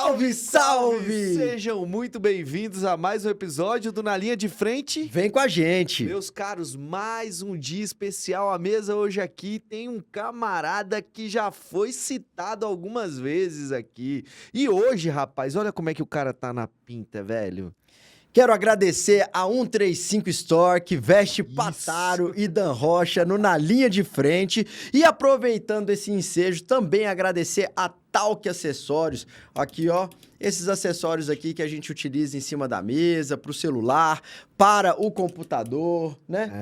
Salve, salve! Sejam muito bem-vindos a mais um episódio do Na Linha de Frente. Vem com a gente. Meus caros, mais um dia especial à mesa hoje aqui. Tem um camarada que já foi citado algumas vezes aqui. E hoje, rapaz, olha como é que o cara tá na pinta, velho. Quero agradecer a 135 Store, que veste Pataro e Dan Rocha no Na Linha de Frente. E aproveitando esse ensejo, também agradecer a Talk Acessórios. Aqui, ó, esses acessórios aqui que a gente utiliza em cima da mesa, para o celular, para o computador, né?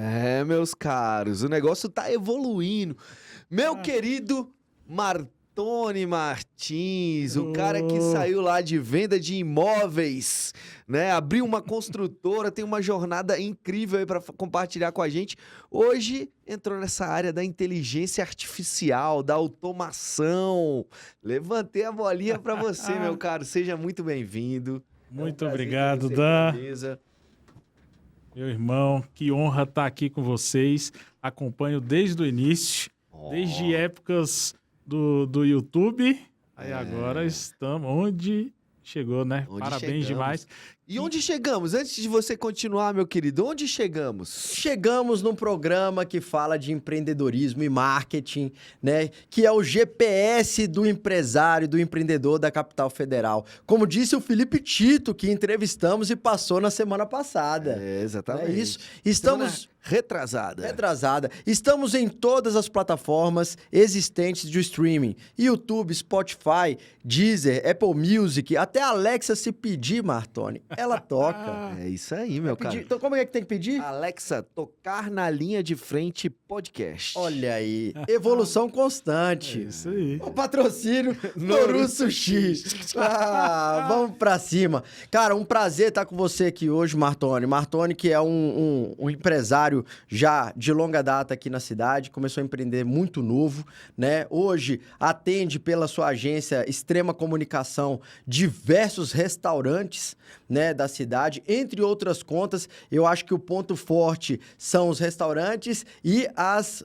É, meus caros, o negócio tá evoluindo. Meu querido Martoni Martins, o cara que saiu lá de venda de imóveis, né? Abriu uma construtora, tem uma jornada incrível aí para compartilhar com a gente. Hoje entrou nessa área da inteligência artificial, da automação. Levantei a bolinha para você, meu caro. Seja muito bem-vindo. Muito obrigado, Dan. Meu irmão, que honra estar aqui com vocês. Acompanho desde o início, desde épocas do YouTube. Aí agora estamos onde chegou, né? Onde Parabéns chegamos. demais. E onde chegamos? Antes de você continuar, meu querido, onde chegamos? Chegamos num programa que fala de empreendedorismo e marketing, né? Que é o GPS do empresário, do empreendedor da Capital Federal. Como disse o Felipe Tito, que entrevistamos e passou na semana passada. É, exatamente. É isso. Estamos... Semana retrasada. Retrasada. Estamos em todas as plataformas existentes de streaming. YouTube, Spotify, Deezer, Apple Music, até a Alexa se pedir, Martoni, ela toca. É isso aí, meu cara. Então como é que tem que pedir? Alexa, tocar na linha de frente podcast. Olha aí, evolução constante. É isso aí. O patrocínio Noru Sushi. Vamos pra cima. Cara, um prazer estar com você aqui hoje, Martoni. Martoni, que é um empresário já de longa data aqui na cidade, começou a empreender muito novo, né? Hoje atende pela sua agência Extrema Comunicação diversos restaurantes, né, da cidade, entre outras contas. Eu acho que o ponto forte são os restaurantes e as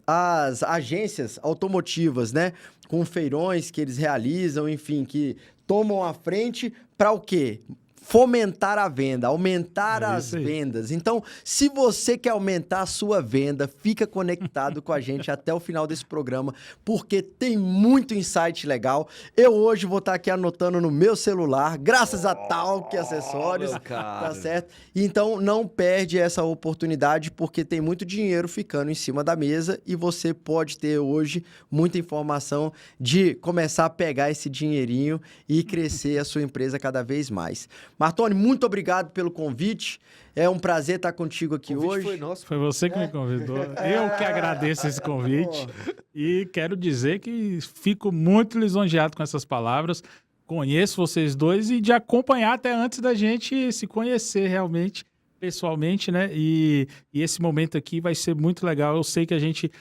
agências automotivas, né? Com feirões que eles realizam, enfim, que tomam a frente para o quê? Fomentar a venda, aumentar as vendas. Então, se você quer aumentar a sua venda, fica conectado com a gente até o final desse programa, porque tem muito insight legal. Eu hoje vou estar aqui anotando no meu celular, graças a Talk Acessórios, tá certo? Então, não perde essa oportunidade, porque tem muito dinheiro ficando em cima da mesa e você pode ter hoje muita informação de começar a pegar esse dinheirinho e crescer a sua empresa cada vez mais. Martoni, muito obrigado pelo convite. É um prazer estar contigo aqui hoje. Foi nosso. Foi você que me convidou. Eu que agradeço esse convite. E quero dizer que fico muito lisonjeado com essas palavras. Conheço vocês dois e de acompanhar até antes da gente se conhecer realmente, pessoalmente, né? E esse momento aqui vai ser muito legal. Eu sei que a gente,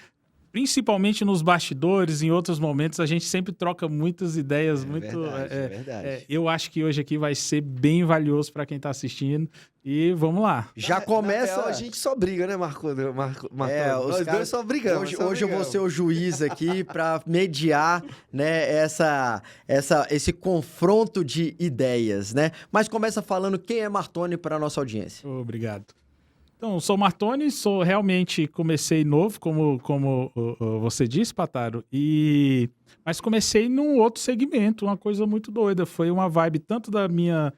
principalmente nos bastidores, em outros momentos, a gente sempre troca muitas ideias. Verdade. Eu acho que hoje aqui vai ser bem valioso para quem está assistindo. E vamos lá. Já começa... Na real, a gente só briga, né, Marco? Nós dois só brigamos. Hoje eu vou ser o juiz aqui para mediar, né, esse confronto de ideias, né? Mas começa falando quem é Martoni para a nossa audiência. Obrigado. Então, sou Martoni, realmente comecei novo, como você disse, Pataro, mas comecei num outro segmento, uma coisa muito doida. Foi uma vibe tanto da minha...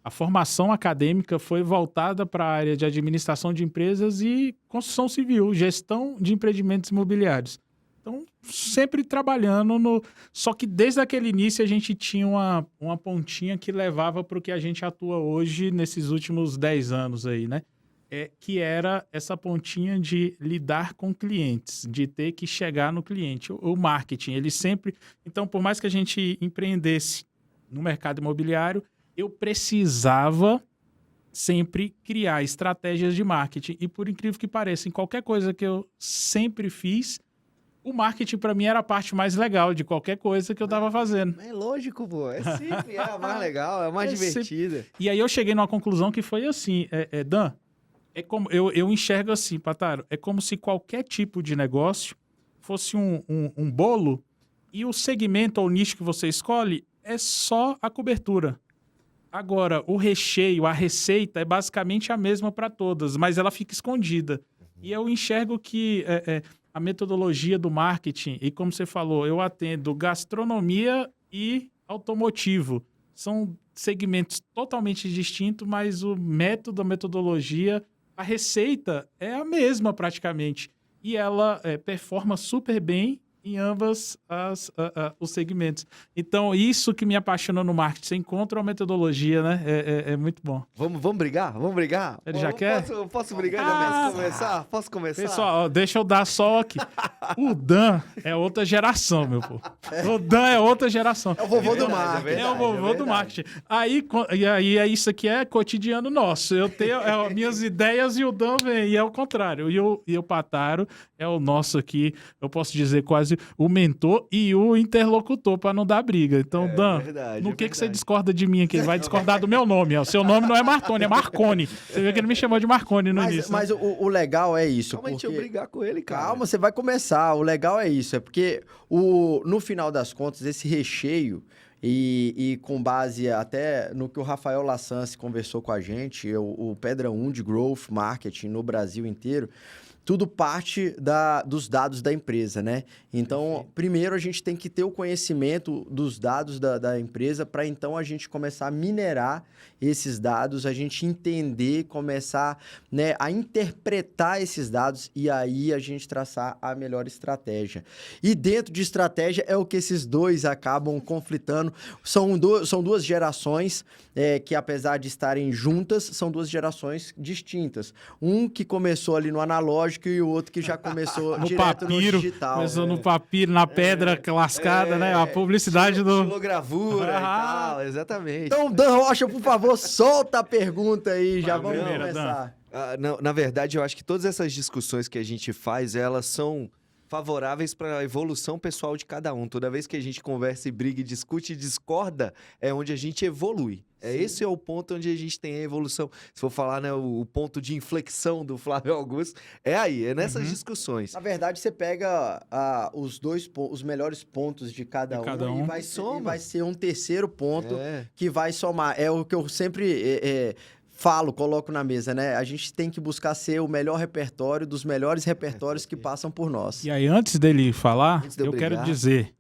A formação acadêmica foi voltada para a área de administração de empresas e construção civil, gestão de empreendimentos imobiliários. Então, sempre trabalhando Só que desde aquele início a gente tinha uma pontinha que levava para o que a gente atua hoje nesses últimos 10 anos aí, né? Que era essa pontinha de lidar com clientes, de ter que chegar no cliente. O marketing, ele sempre... Então, por mais que a gente empreendesse no mercado imobiliário, eu precisava sempre criar estratégias de marketing. E por incrível que pareça, em qualquer coisa que eu sempre fiz, o marketing para mim era a parte mais legal de qualquer coisa que eu estava fazendo. É lógico, pô. É sempre a mais legal, é a mais divertida. E aí eu cheguei numa conclusão que foi assim, Dan, como eu enxergo assim, Pataro, é como se qualquer tipo de negócio fosse um bolo e o segmento ou nicho que você escolhe é só a cobertura. Agora, o recheio, a receita é basicamente a mesma para todas, mas ela fica escondida. E eu enxergo que a metodologia do marketing, e como você falou, eu atendo gastronomia e automotivo. São segmentos totalmente distintos, mas o método, a metodologia, a receita é a mesma praticamente. E ela performa super bem em ambas os segmentos. Então, isso que me apaixonou no marketing. Você encontra uma metodologia, né? É muito bom. Vamos brigar? Vamos brigar? Ele já quer? Posso brigar? Começar? Posso começar? Pessoal, ó, deixa eu dar só aqui. O Dan é outra geração, meu povo. O Dan é outra geração. É o vovô do marketing. É o vovô do marketing. Aí isso aqui é cotidiano nosso. Eu tenho minhas ideias e o Dan vem. E é o contrário. E o Pataro é o nosso aqui, eu posso dizer quase o mentor e o interlocutor para não dar briga. Então, Dan, no que você discorda de mim aqui? Ele vai discordar do meu nome. Ó. O seu nome não é Martoni, é Marconi. Você vê que ele me chamou de Marconi no início. Mas o legal é isso. Calma, deixa eu brigar com ele, cara. Calma, você vai começar. O legal é isso. É porque, no final das contas, esse recheio, e com base até no que o Rafael Lassance conversou com a gente, o Pedra 1 de Growth Marketing no Brasil inteiro, tudo parte dos dados da empresa, né? Então, primeiro a gente tem que ter o conhecimento dos dados da empresa para então a gente começar a minerar esses dados, a gente entender, começar, né, a interpretar esses dados e aí a gente traçar a melhor estratégia. E dentro de estratégia é o que esses dois acabam conflitando. São duas gerações que, apesar de estarem juntas, são duas gerações distintas. Um que começou ali no analógico e o outro que já começou no direto papiro, no digital. Começou no papiro, na pedra lascada, né? A publicidade do... Estilogravura e tal, exatamente. Então, Dan Rocha, por favor, solta a pergunta aí, já vamos primeira, começar. Na verdade, eu acho que todas essas discussões que a gente faz, elas são favoráveis para a evolução pessoal de cada um. Toda vez que a gente conversa e briga, e discute e discorda, é onde a gente evolui. Esse é o ponto onde a gente tem a evolução. Se for falar, né, o ponto de inflexão do Flávio Augusto, é nessas discussões. Na verdade, você pega os melhores pontos de cada um. E vai ser um terceiro ponto que vai somar. É o que eu sempre coloco na mesa, né? A gente tem que buscar ser o melhor repertório dos melhores repertórios que passam por nós. E aí, antes dele falar, eu quero dizer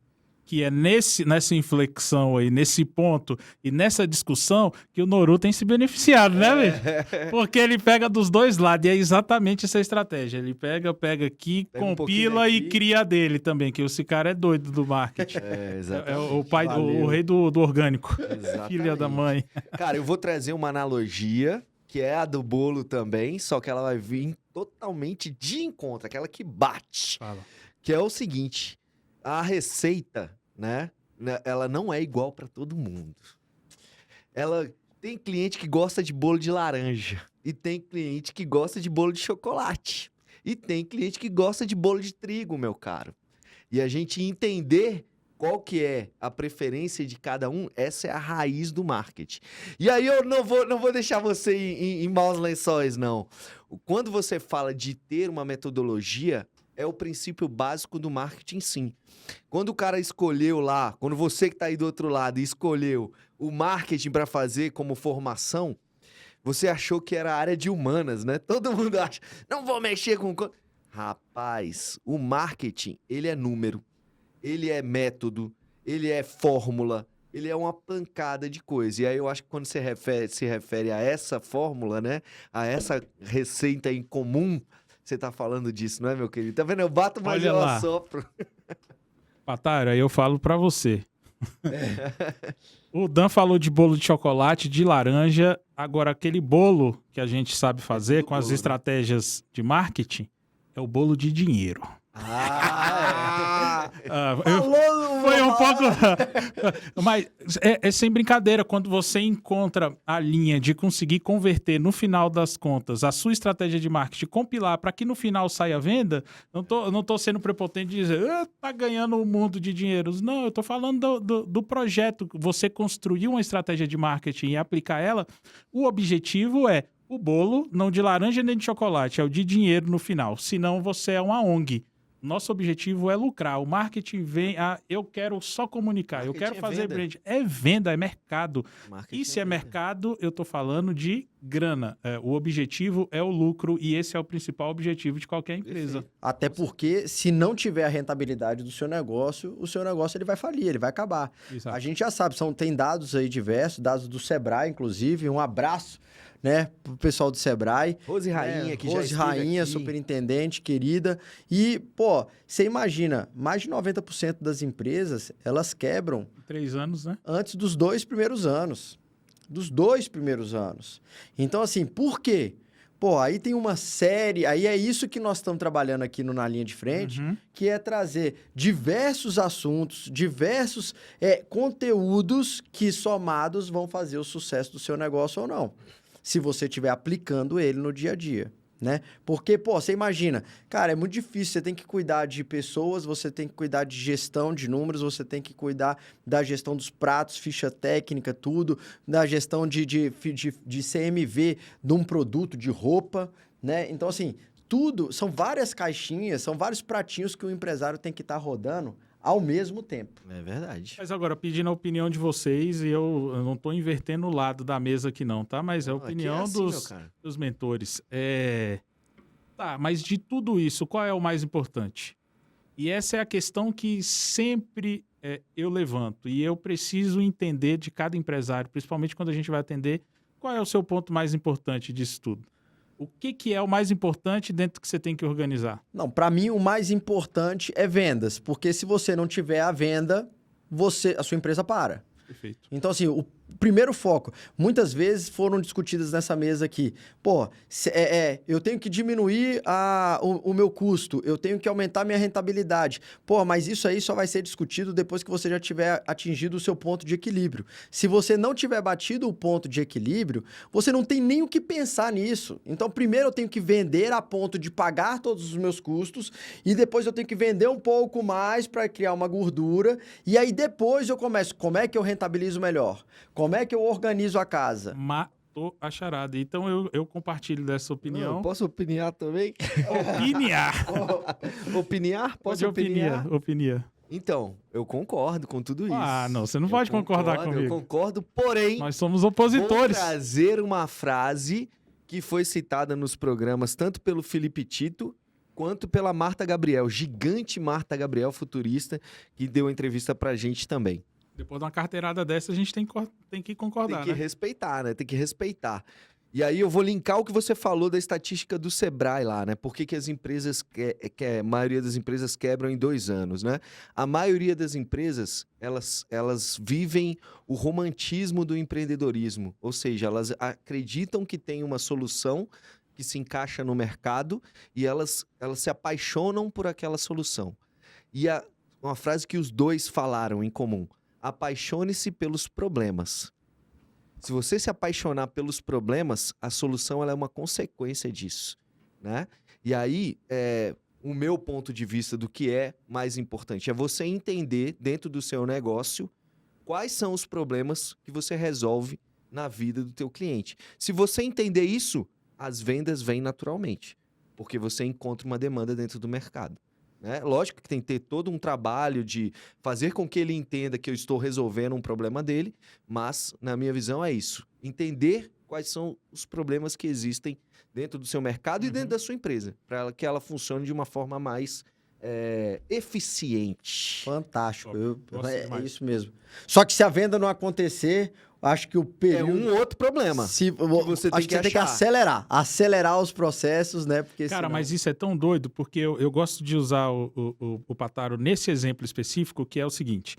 que é nessa inflexão aí, nesse ponto e nessa discussão que o Noru tem se beneficiado, né, velho? Porque ele pega dos dois lados e é exatamente essa estratégia. Ele pega aqui, compila e cria dele também, que esse cara é doido do marketing. Exatamente. É o pai, o rei do orgânico. Exatamente. Filha da mãe. Cara, eu vou trazer uma analogia, que é a do bolo também, só que ela vai vir totalmente de encontro, aquela que bate. Fala. Que é o seguinte, a receita, né? Ela não é igual para todo mundo. Ela tem cliente que gosta de bolo de laranja e tem cliente que gosta de bolo de chocolate e tem cliente que gosta de bolo de trigo, meu caro. E a gente entender qual que é a preferência de cada um, essa é a raiz do marketing. E aí eu não vou deixar você em maus lençóis, não. Quando você fala de ter uma metodologia, é o princípio básico do marketing, sim. Quando o cara escolheu lá, quando você que está aí do outro lado escolheu o marketing para fazer como formação, você achou que era a área de humanas, né? Todo mundo acha, não vou mexer com... Rapaz, o marketing, ele é número, ele é método, ele é fórmula, ele é uma pancada de coisa. E aí eu acho que quando você se refere a essa fórmula, né? A essa receita em comum... Você tá falando disso, não é, meu querido? Tá vendo? Eu bato, mas eu assopro. Pataro, aí eu falo pra você. O Dan falou de bolo de chocolate, de laranja. Agora, aquele bolo que a gente sabe fazer com as estratégias de marketing é o bolo de dinheiro. Foi um pouco... Mas é sem brincadeira, quando você encontra a linha de conseguir converter, no final das contas, a sua estratégia de marketing, compilar para que no final saia a venda, não tô sendo prepotente de dizer, tá ganhando um mundo de dinheiros. Não, eu tô falando do projeto. Você construir uma estratégia de marketing e aplicar ela, o objetivo é o bolo, não de laranja nem de chocolate, é o de dinheiro no final. Senão você é uma ONG. Nosso objetivo é lucrar. O marketing vem eu quero só comunicar, eu Marketing quero é fazer venda. brand. É venda, é mercado. Marketing E se é venda. mercado, eu tô falando de grana. O objetivo é o lucro e esse é o principal objetivo de qualquer empresa. Perfeito. Até porque, se não tiver a rentabilidade do seu negócio, o seu negócio ele vai falir, ele vai acabar. Exato. A gente já sabe, tem dados aí diversos, dados do Sebrae, inclusive. Um abraço, né, pro pessoal do Sebrae. Rose Rainha, que já Rose esteve Rainha, aqui. superintendente, querida. E, pô, você imagina, mais de 90% das empresas, elas quebram 3 anos, né? antes dos 2 primeiros anos. Dos 2 primeiros anos. Então, assim, por quê? Pô, aí tem uma série, aí é isso que nós estamos trabalhando aqui no Na Linha de Frente, Uhum. que é trazer diversos assuntos, diversos conteúdos que somados vão fazer o sucesso do seu negócio ou não. Se você estiver aplicando ele no dia a dia, né? Porque, pô, você imagina, cara, é muito difícil, você tem que cuidar de pessoas, você tem que cuidar de gestão de números, você tem que cuidar da gestão dos pratos, ficha técnica, tudo, da gestão de CMV de um produto, de roupa, né? Então, assim, tudo, são várias caixinhas, são vários pratinhos que o empresário tem que estar rodando ao mesmo tempo. É verdade. Mas agora, pedindo a opinião de vocês, e eu não estou invertendo o lado da mesa aqui não, tá? Mas é a Não, aqui opinião assim, meu cara. dos mentores. Tá, mas de tudo isso, qual é o mais importante? E essa é a questão que sempre eu levanto. E eu preciso entender de cada empresário, principalmente quando a gente vai atender, qual é o seu ponto mais importante disso tudo? O que é o mais importante dentro do que você tem que organizar? Não, para mim o mais importante é vendas, porque se você não tiver a venda, a sua empresa para. Perfeito. Então, assim, o primeiro foco, muitas vezes foram discutidas nessa mesa aqui. Pô, eu tenho que diminuir o meu custo, eu tenho que aumentar minha rentabilidade. Pô, mas isso aí só vai ser discutido depois que você já tiver atingido o seu ponto de equilíbrio. Se você não tiver batido o ponto de equilíbrio, você não tem nem o que pensar nisso. Então, primeiro eu tenho que vender a ponto de pagar todos os meus custos e depois eu tenho que vender um pouco mais para criar uma gordura e aí depois eu começo, como é que eu rentabilizo melhor? Como é que eu organizo a casa? Matou a charada. Então eu compartilho dessa opinião. Não, posso opiniar também? Opiniar. Opiniar? Pode Posso opiniar? opiniar. Então, eu concordo com tudo isso. Ah, não, você não Eu pode concordar concordo, comigo. Eu concordo, porém, Nós somos vou opositores. trazer uma frase que foi citada nos programas tanto pelo Felipe Tito quanto pela Marta Gabriel, gigante Marta Gabriel, futurista, que deu entrevista pra gente também. Depois de uma carteirada dessa, a gente tem que concordar, Tem que né? respeitar, né? Tem que respeitar. E aí eu vou linkar o que você falou da estatística do Sebrae lá, né? Por que as empresas, a maioria das empresas quebram em 2 anos, né? A maioria das empresas, elas vivem o romantismo do empreendedorismo. Ou seja, elas acreditam que tem uma solução que se encaixa no mercado e elas se apaixonam por aquela solução. E uma frase que os dois falaram em comum: apaixone-se pelos problemas. Se você se apaixonar pelos problemas, a solução ela é uma consequência disso, né? E aí, o meu ponto de vista do que é mais importante é você entender dentro do seu negócio quais são os problemas que você resolve na vida do teu cliente. Se você entender isso, as vendas vêm naturalmente, porque você encontra uma demanda dentro do mercado. Né? Lógico que tem que ter todo um trabalho de fazer com que ele entenda que eu estou resolvendo um problema dele, mas, na minha visão, é isso. Entender quais são os problemas que existem dentro do seu mercado e dentro da sua empresa, para que ela funcione de uma forma mais eficiente. Fantástico, Gosto é demais. isso mesmo. Só que se a venda não acontecer, acho que o É período... um outro problema. Você tem acho que que você tem que achar. acelerar os processos, né? Porque Cara, senão... mas isso é tão doido, porque eu gosto de usar o Pataro nesse exemplo específico, que é o seguinte.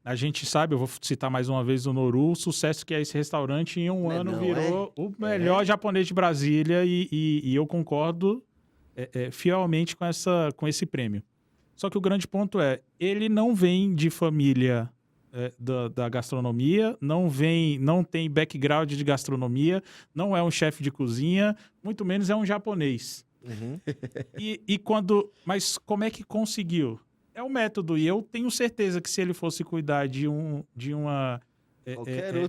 A gente sabe, eu vou citar mais uma vez o Noru, o sucesso que é esse restaurante em um ano virou o melhor japonês de Brasília e eu concordo fielmente com esse prêmio. Só que o grande ponto ele não vem de família da gastronomia, não tem background de gastronomia, não é um chefe de cozinha, muito menos é um japonês. Uhum. Mas como é que conseguiu? É o método, e eu tenho certeza que se ele fosse cuidar de uma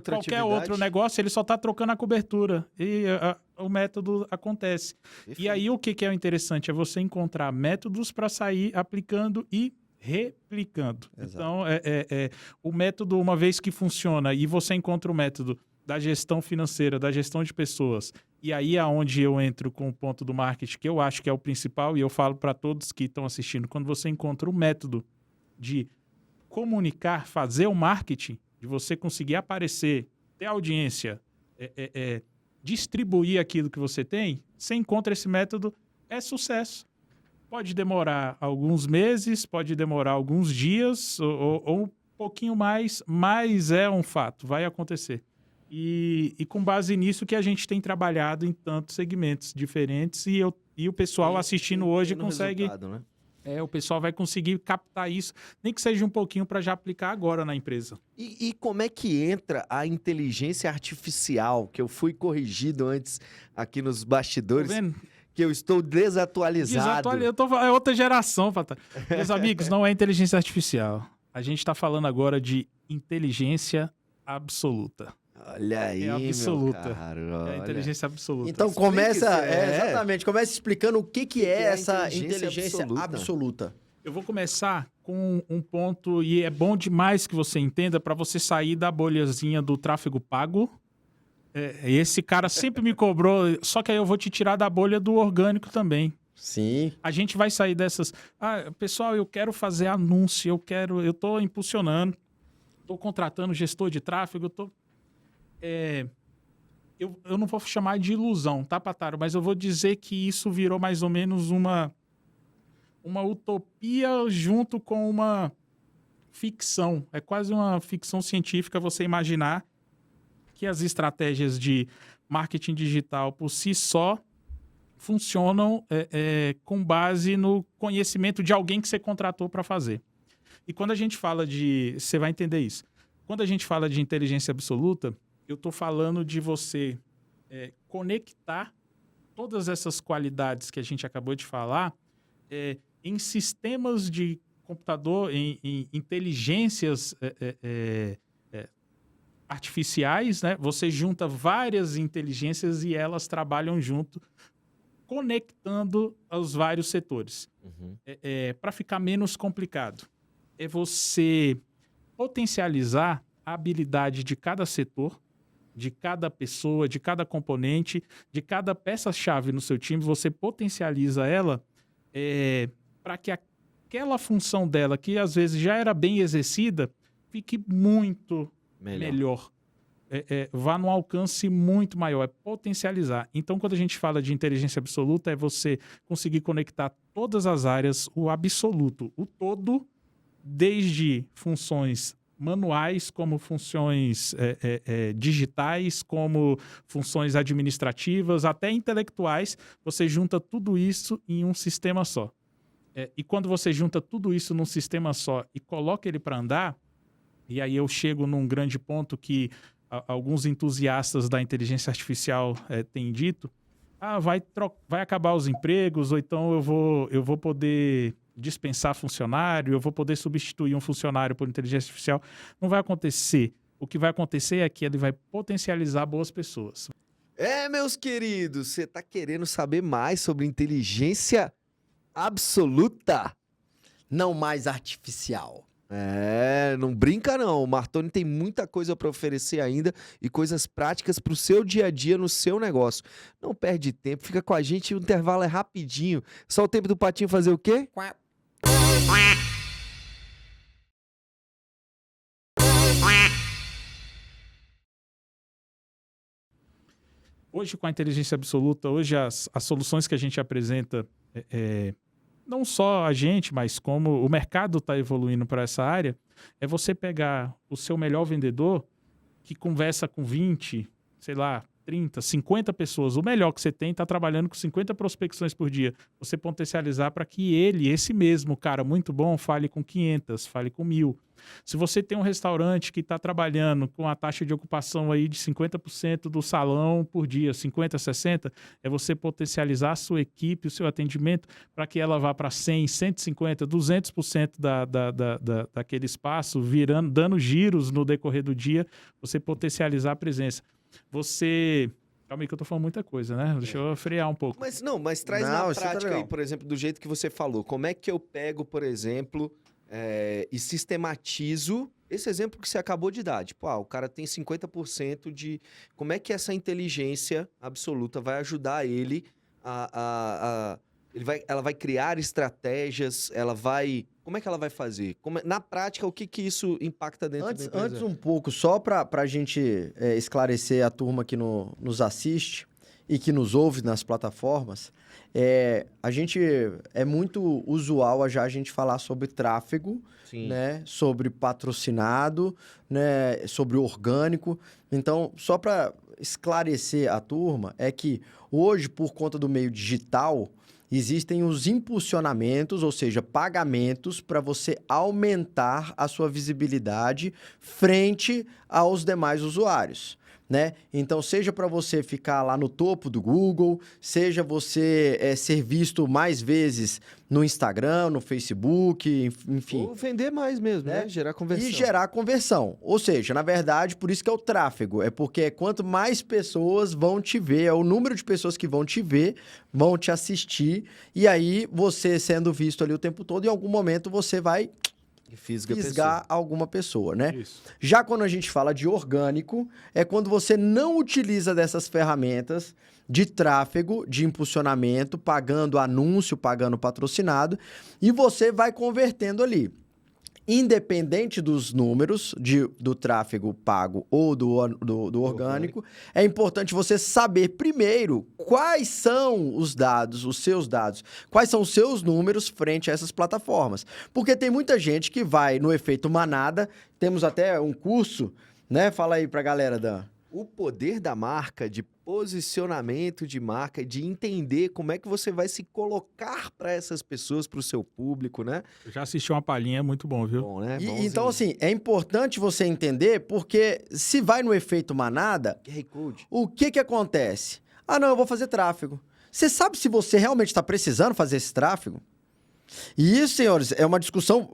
Qualquer outro negócio, ele só está trocando a cobertura e o método acontece. Perfeito. E aí o que é o interessante? É você encontrar métodos para sair aplicando e replicando. Exato. Então, o método, uma vez que funciona e você encontra o método da gestão financeira, da gestão de pessoas, e aí é onde eu entro com o ponto do marketing, que eu acho que é o principal, e eu falo para todos que estão assistindo, quando você encontra o método de comunicar, fazer o marketing, de você conseguir aparecer, ter audiência, distribuir aquilo que você tem, você encontra esse método, é sucesso. Pode demorar alguns meses, pode demorar alguns dias ou um pouquinho mais, mas é um fato, vai acontecer. E com base nisso que a gente tem trabalhado em tantos segmentos diferentes e o pessoal assistindo hoje consegue... Né? O pessoal vai conseguir captar isso, nem que seja um pouquinho para já aplicar agora na empresa. E como é que entra a inteligência artificial, que eu fui corrigido antes aqui nos bastidores, Tá vendo? que eu estou desatualizado. É outra geração, Patar. Meus amigos, não é inteligência artificial. A gente está falando agora de inteligência absoluta. Olha aí, absoluta. meu caro. É a Olha. inteligência absoluta. Então Explica começa, isso, exatamente, começa explicando o que é é a essa inteligência inteligência absoluta. Eu vou começar com um ponto, e é bom demais que você entenda, para você sair da bolhazinha do tráfego pago. Esse cara sempre me cobrou, só que aí eu vou te tirar da bolha do orgânico também. Sim. A gente vai sair dessas... pessoal, eu quero fazer anúncio, eu tô impulsionando, tô contratando gestor de tráfego, eu não vou chamar de ilusão, tá, Pataro? Mas eu vou dizer que isso virou mais ou menos uma utopia junto com uma ficção. É quase uma ficção científica você imaginar que as estratégias de marketing digital por si só funcionam com base no conhecimento de alguém que você contratou para fazer. E quando a gente fala de... Você vai entender isso. Quando a gente fala de inteligência absoluta, eu estou falando de você conectar todas essas qualidades que a gente acabou de falar em sistemas de computador, em inteligências artificiais, né? Você junta várias inteligências e elas trabalham junto, conectando os vários setores. Uhum. Para ficar menos complicado, é você potencializar a habilidade de cada setor, de cada pessoa, de cada componente, de cada peça-chave no seu time, você potencializa ela para que aquela função dela, que às vezes já era bem exercida, fique muito melhor. Vá num alcance muito maior, é potencializar. Então, quando a gente fala de inteligência absoluta, é você conseguir conectar todas as áreas, o absoluto, o todo, desde funções manuais, como funções digitais, como funções administrativas, até intelectuais, você junta tudo isso em um sistema só. E quando você junta tudo isso num sistema só e coloca ele para andar, e aí eu chego num grande ponto que alguns entusiastas da inteligência artificial têm dito, vai acabar os empregos, ou então eu vou poder dispensar funcionário, eu vou poder substituir um funcionário por inteligência artificial. Não vai acontecer. O que vai acontecer é que ele vai potencializar boas pessoas. Meus queridos, você tá querendo saber mais sobre inteligência absoluta? Não mais artificial. Não brinca não. O Martoni tem muita coisa para oferecer ainda e coisas práticas para o seu dia a dia no seu negócio. Não perde tempo, fica com a gente, o intervalo é rapidinho. Só o tempo do Patinho fazer o quê? Hoje, com a inteligência absoluta, hoje as soluções que a gente apresenta, não só a gente, mas como o mercado está evoluindo para essa área, é você pegar o seu melhor vendedor, que conversa com 20, sei lá, 30, 50 pessoas, o melhor que você tem está trabalhando com 50 prospecções por dia. Você potencializar para que esse mesmo cara muito bom, fale com 500, fale com 1.000. Se você tem um restaurante que está trabalhando com a taxa de ocupação aí de 50% do salão por dia, 50, 60, é você potencializar a sua equipe, o seu atendimento, para que ela vá para 100, 150, 200% daquele espaço, dando giros no decorrer do dia, você potencializar a presença. Você... Calma aí que eu tô falando muita coisa, né? Deixa eu frear um pouco. Mas traz na prática aí, por exemplo, do jeito que você falou. Como é que eu pego, por exemplo, e sistematizo esse exemplo que você acabou de dar? Tipo, o cara tem 50% de... Como é que essa inteligência absoluta vai ajudar ele ela vai criar estratégias, como é que ela vai fazer? Na prática, o que isso impacta dentro da empresa? Antes um pouco, só para a gente esclarecer a turma que nos assiste e que nos ouve nas plataformas, é muito usual a gente falar sobre tráfego, né, sobre patrocinado, né, sobre orgânico. Então, só para esclarecer a turma, é que hoje, por conta do meio digital, existem os impulsionamentos, ou seja, pagamentos para você aumentar a sua visibilidade frente aos demais usuários, né? Então, seja para você ficar lá no topo do Google, seja você ser visto mais vezes no Instagram, no Facebook, enfim. Ou vender mais mesmo, né? Gerar conversão. E gerar conversão. Ou seja, na verdade, por isso que é o tráfego. É porque quanto mais pessoas vão te ver, é o número de pessoas que vão te ver, vão te assistir, e aí você sendo visto ali o tempo todo, em algum momento você vai... fisgar alguma pessoa, né? Isso. Já quando a gente fala de orgânico, é quando você não utiliza dessas ferramentas de tráfego, de impulsionamento, pagando anúncio, pagando patrocinado, e você vai convertendo ali. Independente dos números do tráfego pago ou do orgânico, é importante você saber primeiro quais são os dados, os seus dados, quais são os seus números frente a essas plataformas. Porque tem muita gente que vai no efeito manada, temos até um curso, né? Fala aí pra galera, Dan. O poder da marca, de posicionamento de marca, de entender como é que você vai se colocar para essas pessoas, para o seu público, né? Eu já assisti uma palhinha, é muito bom, viu? Bom, né? Então, assim, é importante você entender, porque se vai no efeito manada, o que acontece? Não, eu vou fazer tráfego. Você sabe se você realmente está precisando fazer esse tráfego? E isso, senhores, é uma discussão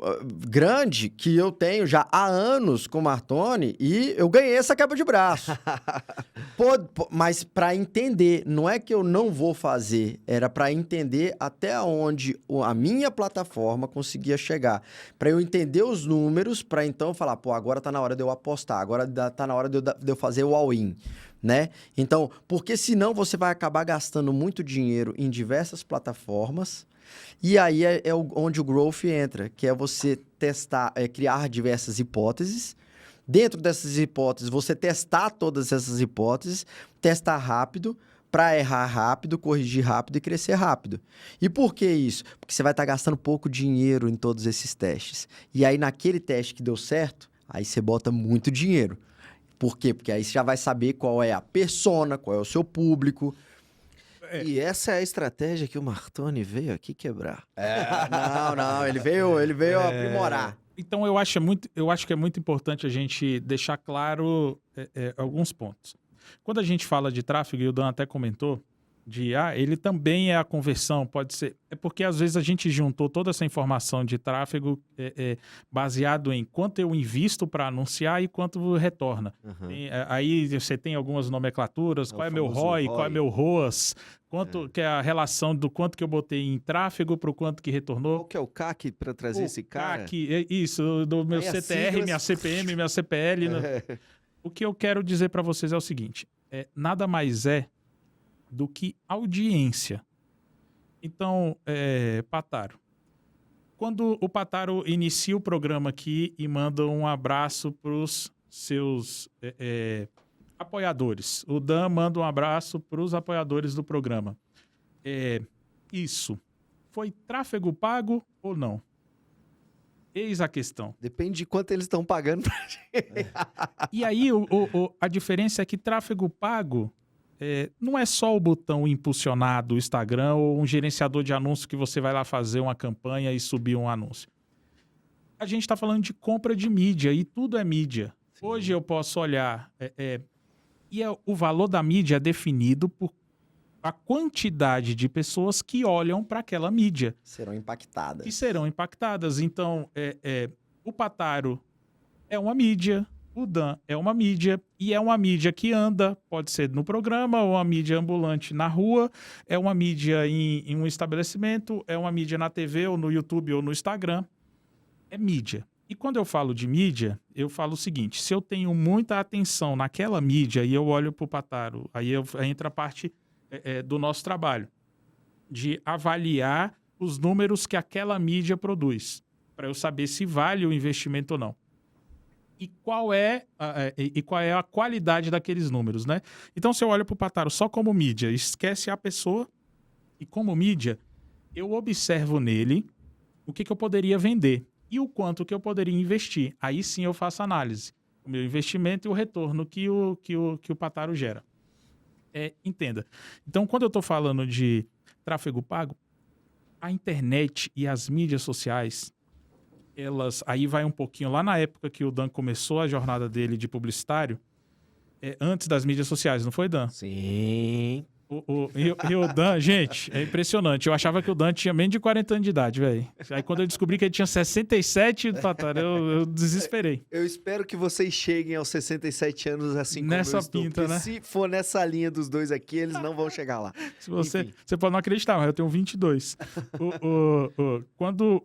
grande que eu tenho já há anos com o Martoni e eu ganhei essa quebra de braço. Mas para entender, não é que eu não vou fazer, era para entender até onde a minha plataforma conseguia chegar. Para eu entender os números, para então falar, agora tá na hora de eu apostar, agora tá na hora de eu fazer o all-in. Né? Então, porque senão você vai acabar gastando muito dinheiro em diversas plataformas. E aí onde o growth entra, que é você testar, criar diversas hipóteses. Dentro dessas hipóteses, você testar todas essas hipóteses, testar rápido, para errar rápido, corrigir rápido e crescer rápido. E por que isso? Porque você vai estar gastando pouco dinheiro em todos esses testes. E aí, naquele teste que deu certo, aí você bota muito dinheiro. Por quê? Porque aí você já vai saber qual é a persona, qual é o seu público. E essa é a estratégia que o Martoni veio aqui quebrar. Não, ele veio aprimorar. Então, eu acho que é muito importante a gente deixar claro alguns pontos. Quando a gente fala de tráfego, e o Dan até comentou, ele também é a conversão, pode ser... É porque, às vezes, a gente juntou toda essa informação de tráfego baseado em quanto eu invisto para anunciar e quanto retorna. Uhum. Aí você tem algumas nomenclaturas, qual é meu ROI, qual é meu ROAS, que é a relação do quanto que eu botei em tráfego para o quanto que retornou. Qual que é o CAC para trazer esse cara? CAC, isso, do meu CTR, minha CPM, minha CPL. O que eu quero dizer para vocês é o seguinte, nada mais do que audiência. Então, Pataro, quando o Pataro inicia o programa aqui e manda um abraço para os seus apoiadores, o Dan manda um abraço para os apoiadores do programa. Isso foi tráfego pago ou não? Eis a questão. Depende de quanto eles estão pagando pra gente. E aí, a diferença é que tráfego pago não é só o botão impulsionar do Instagram ou um gerenciador de anúncio que você vai lá fazer uma campanha e subir um anúncio. A gente está falando de compra de mídia e tudo é mídia. Sim. Hoje eu posso olhar... o valor da mídia é definido por a quantidade de pessoas que olham para aquela mídia. Serão impactadas. Que serão impactadas. Então, o Pataro é uma mídia, o Dan é uma mídia, e é uma mídia que anda, pode ser no programa, ou uma mídia ambulante na rua, é uma mídia em um estabelecimento, é uma mídia na TV, ou no YouTube, ou no Instagram. É mídia. E quando eu falo de mídia, eu falo o seguinte, se eu tenho muita atenção naquela mídia e eu olho para o Pataro, aí entra a parte do nosso trabalho, de avaliar os números que aquela mídia produz, para eu saber se vale o investimento ou não. E qual é a qualidade daqueles números, né? Então, se eu olho para o Pataro só como mídia, esquece a pessoa, e como mídia, eu observo nele o que eu poderia vender e o quanto que eu poderia investir. Aí sim eu faço análise. O meu investimento e o retorno que o Pataro gera. Entenda. Então, quando eu estou falando de tráfego pago, a internet e as mídias sociais, aí vai um pouquinho lá na época que o Dan começou a jornada dele de publicitário, antes das mídias sociais, não foi, Dan? Sim. E o Dan, gente, é impressionante. Eu achava que o Dan tinha menos de 40 anos de idade, velho. Aí quando eu descobri que ele tinha 67, eu desesperei. Eu espero que vocês cheguem aos 67 anos assim como nessa eu estou. Pinta, né? Se for nessa linha dos dois aqui, eles não vão chegar lá. Você pode não acreditar, mas eu tenho 22. Quando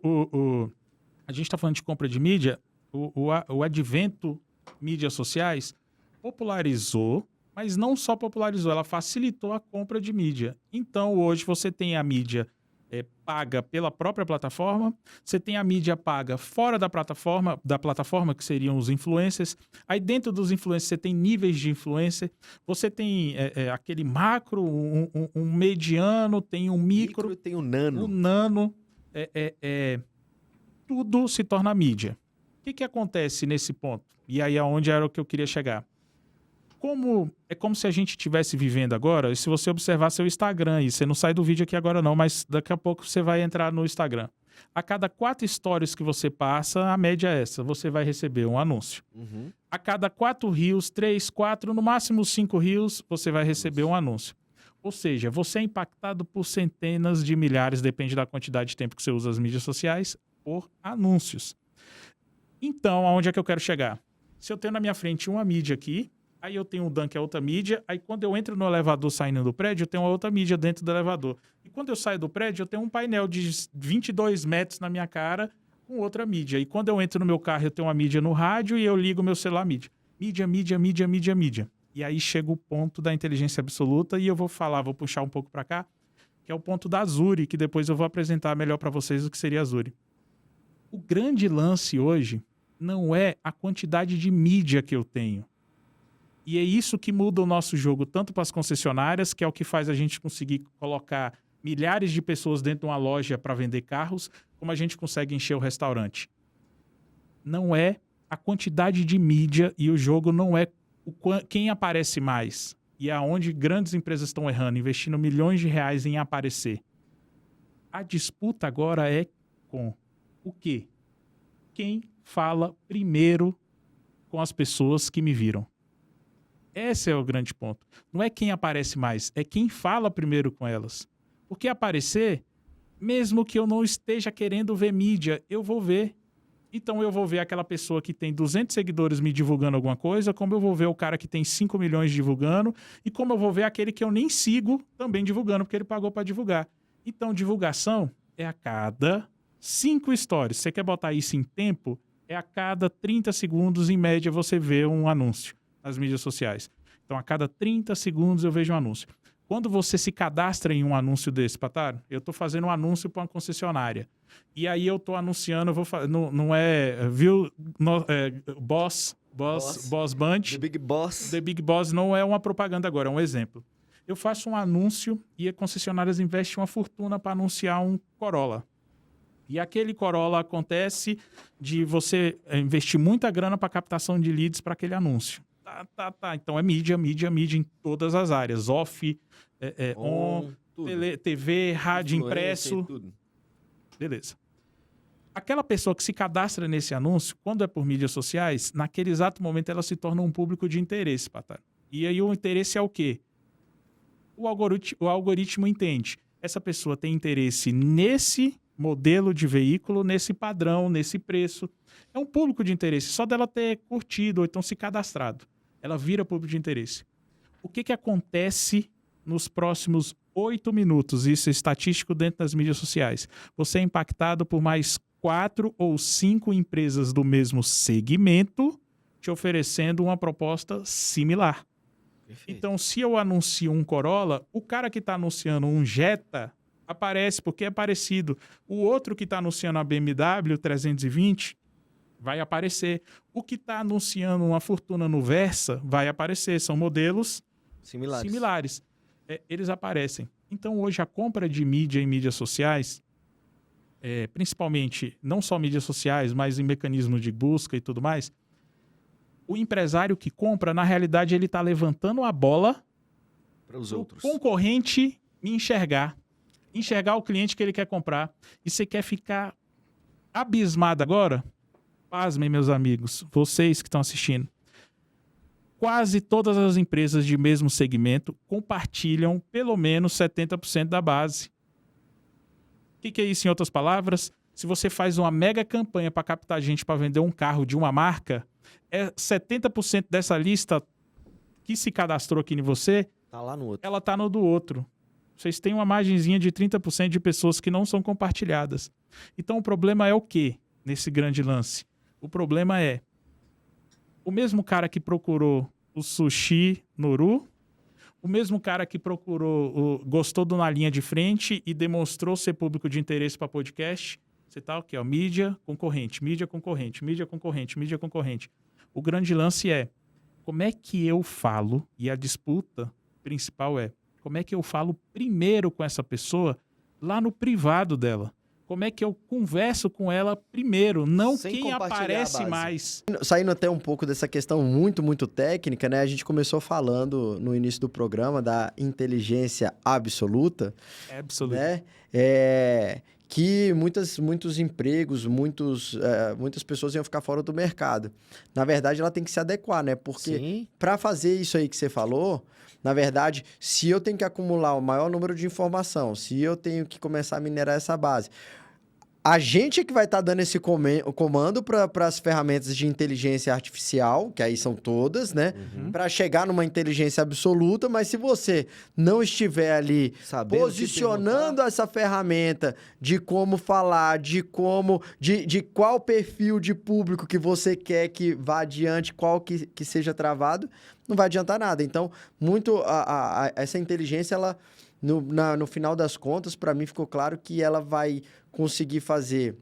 a gente está falando de compra de mídia, o advento mídias sociais popularizou, mas não só popularizou, ela facilitou a compra de mídia. Então, hoje, você tem a mídia paga pela própria plataforma, você tem a mídia paga fora da plataforma, que seriam os influencers. Aí, dentro dos influencers, você tem níveis de influencer. Você tem aquele macro, um mediano, tem um micro tem um nano. O nano. Tudo se torna mídia. O que acontece nesse ponto? E aí, aonde era o que eu queria chegar? É como se a gente estivesse vivendo agora, e se você observar seu Instagram, e você não sai do vídeo aqui agora não, mas daqui a pouco você vai entrar no Instagram. A cada 4 stories que você passa, a média é essa, você vai receber um anúncio. Uhum. A cada 4 reels, 3, 4, no máximo 5 reels, você vai receber um anúncio. Ou seja, você é impactado por centenas de milhares, depende da quantidade de tempo que você usa as mídias sociais, por anúncios. Então, aonde é que eu quero chegar? Se eu tenho na minha frente uma mídia aqui, aí eu tenho um Dan, que é outra mídia. Aí quando eu entro no elevador saindo do prédio, eu tenho uma outra mídia dentro do elevador. E quando eu saio do prédio, eu tenho um painel de 22 metros na minha cara com outra mídia. E quando eu entro no meu carro, eu tenho uma mídia no rádio e eu ligo meu celular mídia. Mídia. E aí chega o ponto da inteligência absoluta e eu vou puxar um pouco para cá, que é o ponto da Azure, que depois eu vou apresentar melhor para vocês o que seria a Azure. O grande lance hoje não é a quantidade de mídia que eu tenho. E é isso que muda o nosso jogo, tanto para as concessionárias, que é o que faz a gente conseguir colocar milhares de pessoas dentro de uma loja para vender carros, como a gente consegue encher o restaurante. Não é a quantidade de mídia e o jogo não é quem aparece mais. E é aonde grandes empresas estão errando, investindo milhões de reais em aparecer. A disputa agora é com o quê? Quem fala primeiro com as pessoas que me viram. Esse é o grande ponto. Não é quem aparece mais, é quem fala primeiro com elas. Porque aparecer, mesmo que eu não esteja querendo ver mídia, eu vou ver. Então eu vou ver aquela pessoa que tem 200 seguidores me divulgando alguma coisa, como eu vou ver o cara que tem 5 milhões divulgando, e como eu vou ver aquele que eu nem sigo também divulgando, porque ele pagou para divulgar. Então, divulgação é a cada 5 stories. Você quer botar isso em tempo? É a cada 30 segundos, em média, você vê um anúncio nas mídias sociais. Então, a cada 30 segundos eu vejo um anúncio. Quando você se cadastra em um anúncio desse, Pataro, eu estou fazendo um anúncio para uma concessionária. E aí eu estou anunciando, não é, viu, Boss Bunch. The Big Boss. The Big Boss não é uma propaganda agora, é um exemplo. Eu faço um anúncio e a concessionárias investem uma fortuna para anunciar um Corolla. E aquele Corolla acontece de você investir muita grana para captação de leads para aquele anúncio. Tá. Então é mídia em todas as áreas. Off, on, tudo. TV, rádio, Influência impresso. e tudo. Beleza. Aquela pessoa que se cadastra nesse anúncio, quando é por mídias sociais, naquele exato momento ela se torna um público de interesse, Pataro. E aí o interesse é o quê? O algoritmo entende. Essa pessoa tem interesse nesse modelo de veículo, nesse padrão, nesse preço. É um público de interesse. Só dela ter curtido ou então se cadastrado. Ela vira público de interesse. O que acontece nos próximos 8 minutos? Isso é estatístico dentro das mídias sociais. Você é impactado por mais 4 ou 5 empresas do mesmo segmento te oferecendo uma proposta similar. Perfeito. Então, se eu anuncio um Corolla, o cara que está anunciando um Jetta aparece porque é parecido. O outro que está anunciando a BMW 320 vai aparecer. O que está anunciando uma Fortuna no Versa vai aparecer. São modelos similares. Eles aparecem. Então, hoje, a compra de mídia em mídias sociais, principalmente, não só mídias sociais, mas em mecanismos de busca e tudo mais, o empresário que compra, na realidade, ele está levantando a bola para os o outros. concorrente me enxergar o cliente que ele quer comprar. E você quer ficar abismado agora? Pasmem, meus amigos, vocês que estão assistindo. Quase todas as empresas de mesmo segmento compartilham pelo menos 70% da base. O que é isso em outras palavras? Se você faz uma mega campanha para captar gente para vender um carro de uma marca, 70% dessa lista que se cadastrou aqui em você, Tá lá no outro. ela tá no do outro. Vocês têm uma margenzinha de 30% de pessoas que não são compartilhadas. Então o problema é o quê nesse grande lance? O problema é o mesmo cara que procurou o sushi Noru, o mesmo cara que gostou do Na Linha de Frente e demonstrou ser público de interesse para podcast. Você tá o quê? Mídia concorrente. O grande lance é como é que eu falo, e a disputa principal é como é que eu falo primeiro com essa pessoa lá no privado dela. Como é que eu converso com ela primeiro, não Sem quem compartilhar a aparece base. mais. Saindo até um pouco dessa questão muito, muito técnica, né? A gente começou falando no início do programa da inteligência absoluta, Absolutamente. né? Que muitos empregos, muitas pessoas iam ficar fora do mercado. Na verdade, ela tem que se adequar, né? Porque para fazer isso aí que você falou, na verdade, se eu tenho que acumular o maior número de informação, se eu tenho que começar a minerar essa base, a gente é que vai estar dando esse comando para as ferramentas de inteligência artificial, que aí são todas, né? Para chegar numa inteligência absoluta, mas se você não estiver ali posicionando essa ferramenta de como falar, de qual perfil de público que você quer que vá adiante, qual que seja travado, não vai adiantar nada. Então, essa inteligência, ela, no final das contas, para mim ficou claro que ela vai conseguir fazer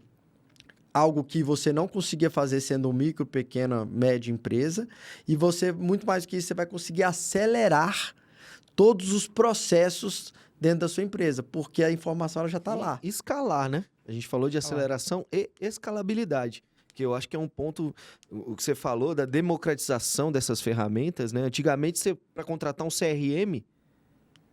algo que você não conseguia fazer sendo um micro, pequena, média empresa, e você, muito mais do que isso, você vai conseguir acelerar todos os processos dentro da sua empresa, porque a informação ela já está lá. Escalar, né? A gente falou de aceleração e escalabilidade, que eu acho que é um ponto, o que você falou, da democratização dessas ferramentas, né? Antigamente, para contratar um CRM,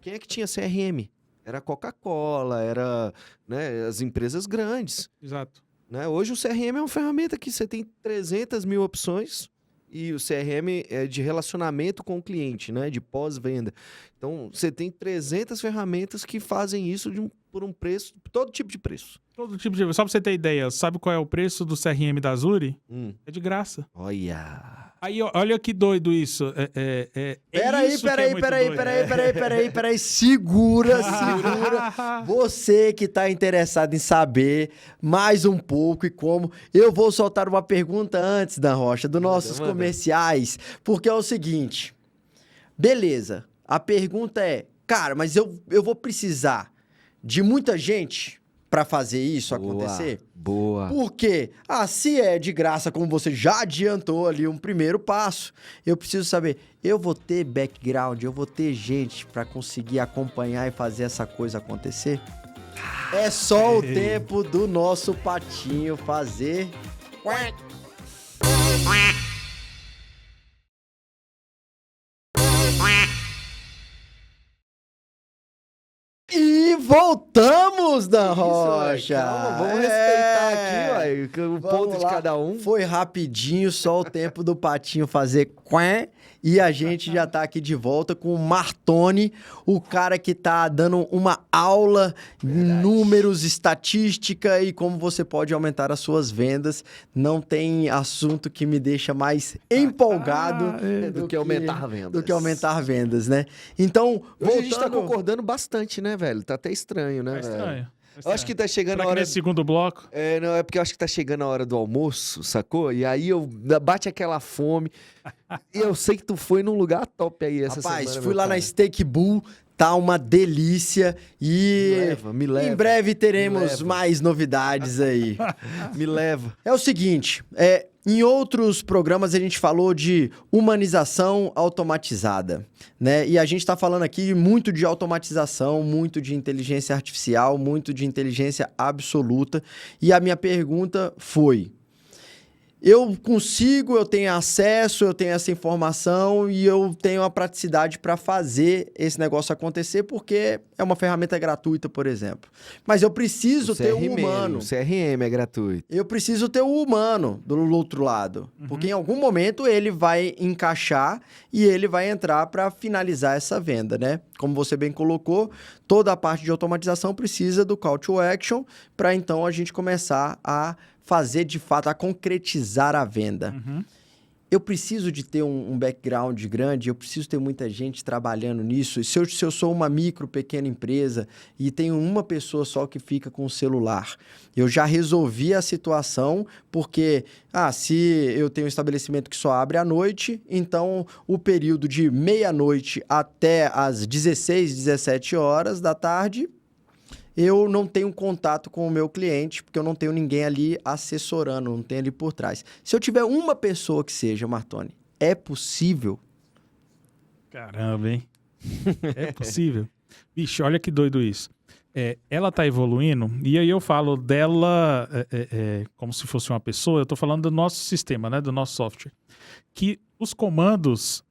quem é que tinha CRM? Era a Coca-Cola, era, né, as empresas grandes. Exato. Né? Hoje o CRM é uma ferramenta que você tem 300 mil opções e o CRM é de relacionamento com o cliente, né? De pós-venda. Então, você tem 300 ferramentas que fazem isso por um preço, todo tipo de preço. Todo tipo de... Só pra você ter ideia, sabe qual é o preço do CRM da Azure? É de graça. Olha... Aí, olha que doido isso. Peraí. Segura. Você que tá interessado em saber mais um pouco e como, eu vou soltar uma pergunta antes, Dan Rocha, dos nossos comerciais, porque é o seguinte, beleza, a pergunta é, cara, mas eu vou precisar de muita gente para fazer isso acontecer? Boa. Por quê? Se é de graça, como você já adiantou ali um primeiro passo, eu preciso saber, eu vou ter background, eu vou ter gente para conseguir acompanhar e fazer essa coisa acontecer? É só o tempo do nosso patinho fazer... voltamos, Dan Isso, Rocha! ué, calma, vamos respeitar aqui, ué, o ponto de cada um. Foi rapidinho, só o tempo do Patinho fazer quen. E a gente já tá aqui de volta com o Martoni, o cara que tá dando uma aula, números, estatística e como você pode aumentar as suas vendas. Não tem assunto que me deixa mais empolgado Do que aumentar vendas. do que aumentar vendas, né? Então, Hoje a gente tá voltando- concordando bastante, né, velho? Tá até estranho, né, É velho? estranho. Eu acho que tá chegando Será a que hora... nesse segundo bloco? É, não, é porque eu acho que tá chegando a hora do almoço, sacou? E aí bate aquela fome. E eu sei que tu foi num lugar top aí essa semana. Rapaz, fui meu lá na cara. Steak Bull, tá uma delícia e Me leva. em breve Me teremos leva. mais novidades aí. Me leva. É o seguinte, em outros programas a gente falou de humanização automatizada, né? E a gente está falando aqui muito de automatização, muito de inteligência artificial, muito de inteligência absoluta. E a minha pergunta foi: eu tenho acesso, eu tenho essa informação e eu tenho a praticidade para fazer esse negócio acontecer porque é uma ferramenta gratuita, por exemplo. Mas eu preciso ter um humano. O CRM é gratuito. Eu preciso ter o humano do outro lado. Porque em algum momento ele vai encaixar e ele vai entrar para finalizar essa venda, né? Como você bem colocou, toda a parte de automatização precisa do call to action para então a gente começar a fazer de fato, a concretizar a venda. Eu preciso de ter um background grande, eu preciso ter muita gente trabalhando nisso. Se eu sou uma pequena empresa e tenho uma pessoa só que fica com o celular, eu já resolvi a situação porque, se eu tenho um estabelecimento que só abre à noite, então o período de meia-noite até as 16, 17 horas da tarde, eu não tenho contato com o meu cliente, porque eu não tenho ninguém ali assessorando, não tenho ali por trás. Se eu tiver uma pessoa que seja, Martoni, é possível? Caramba, hein? É possível. Bicho, olha que doido isso. Ela tá evoluindo, e aí eu falo dela como se fosse uma pessoa, eu tô falando do nosso sistema, né? Do nosso software. Que os comandos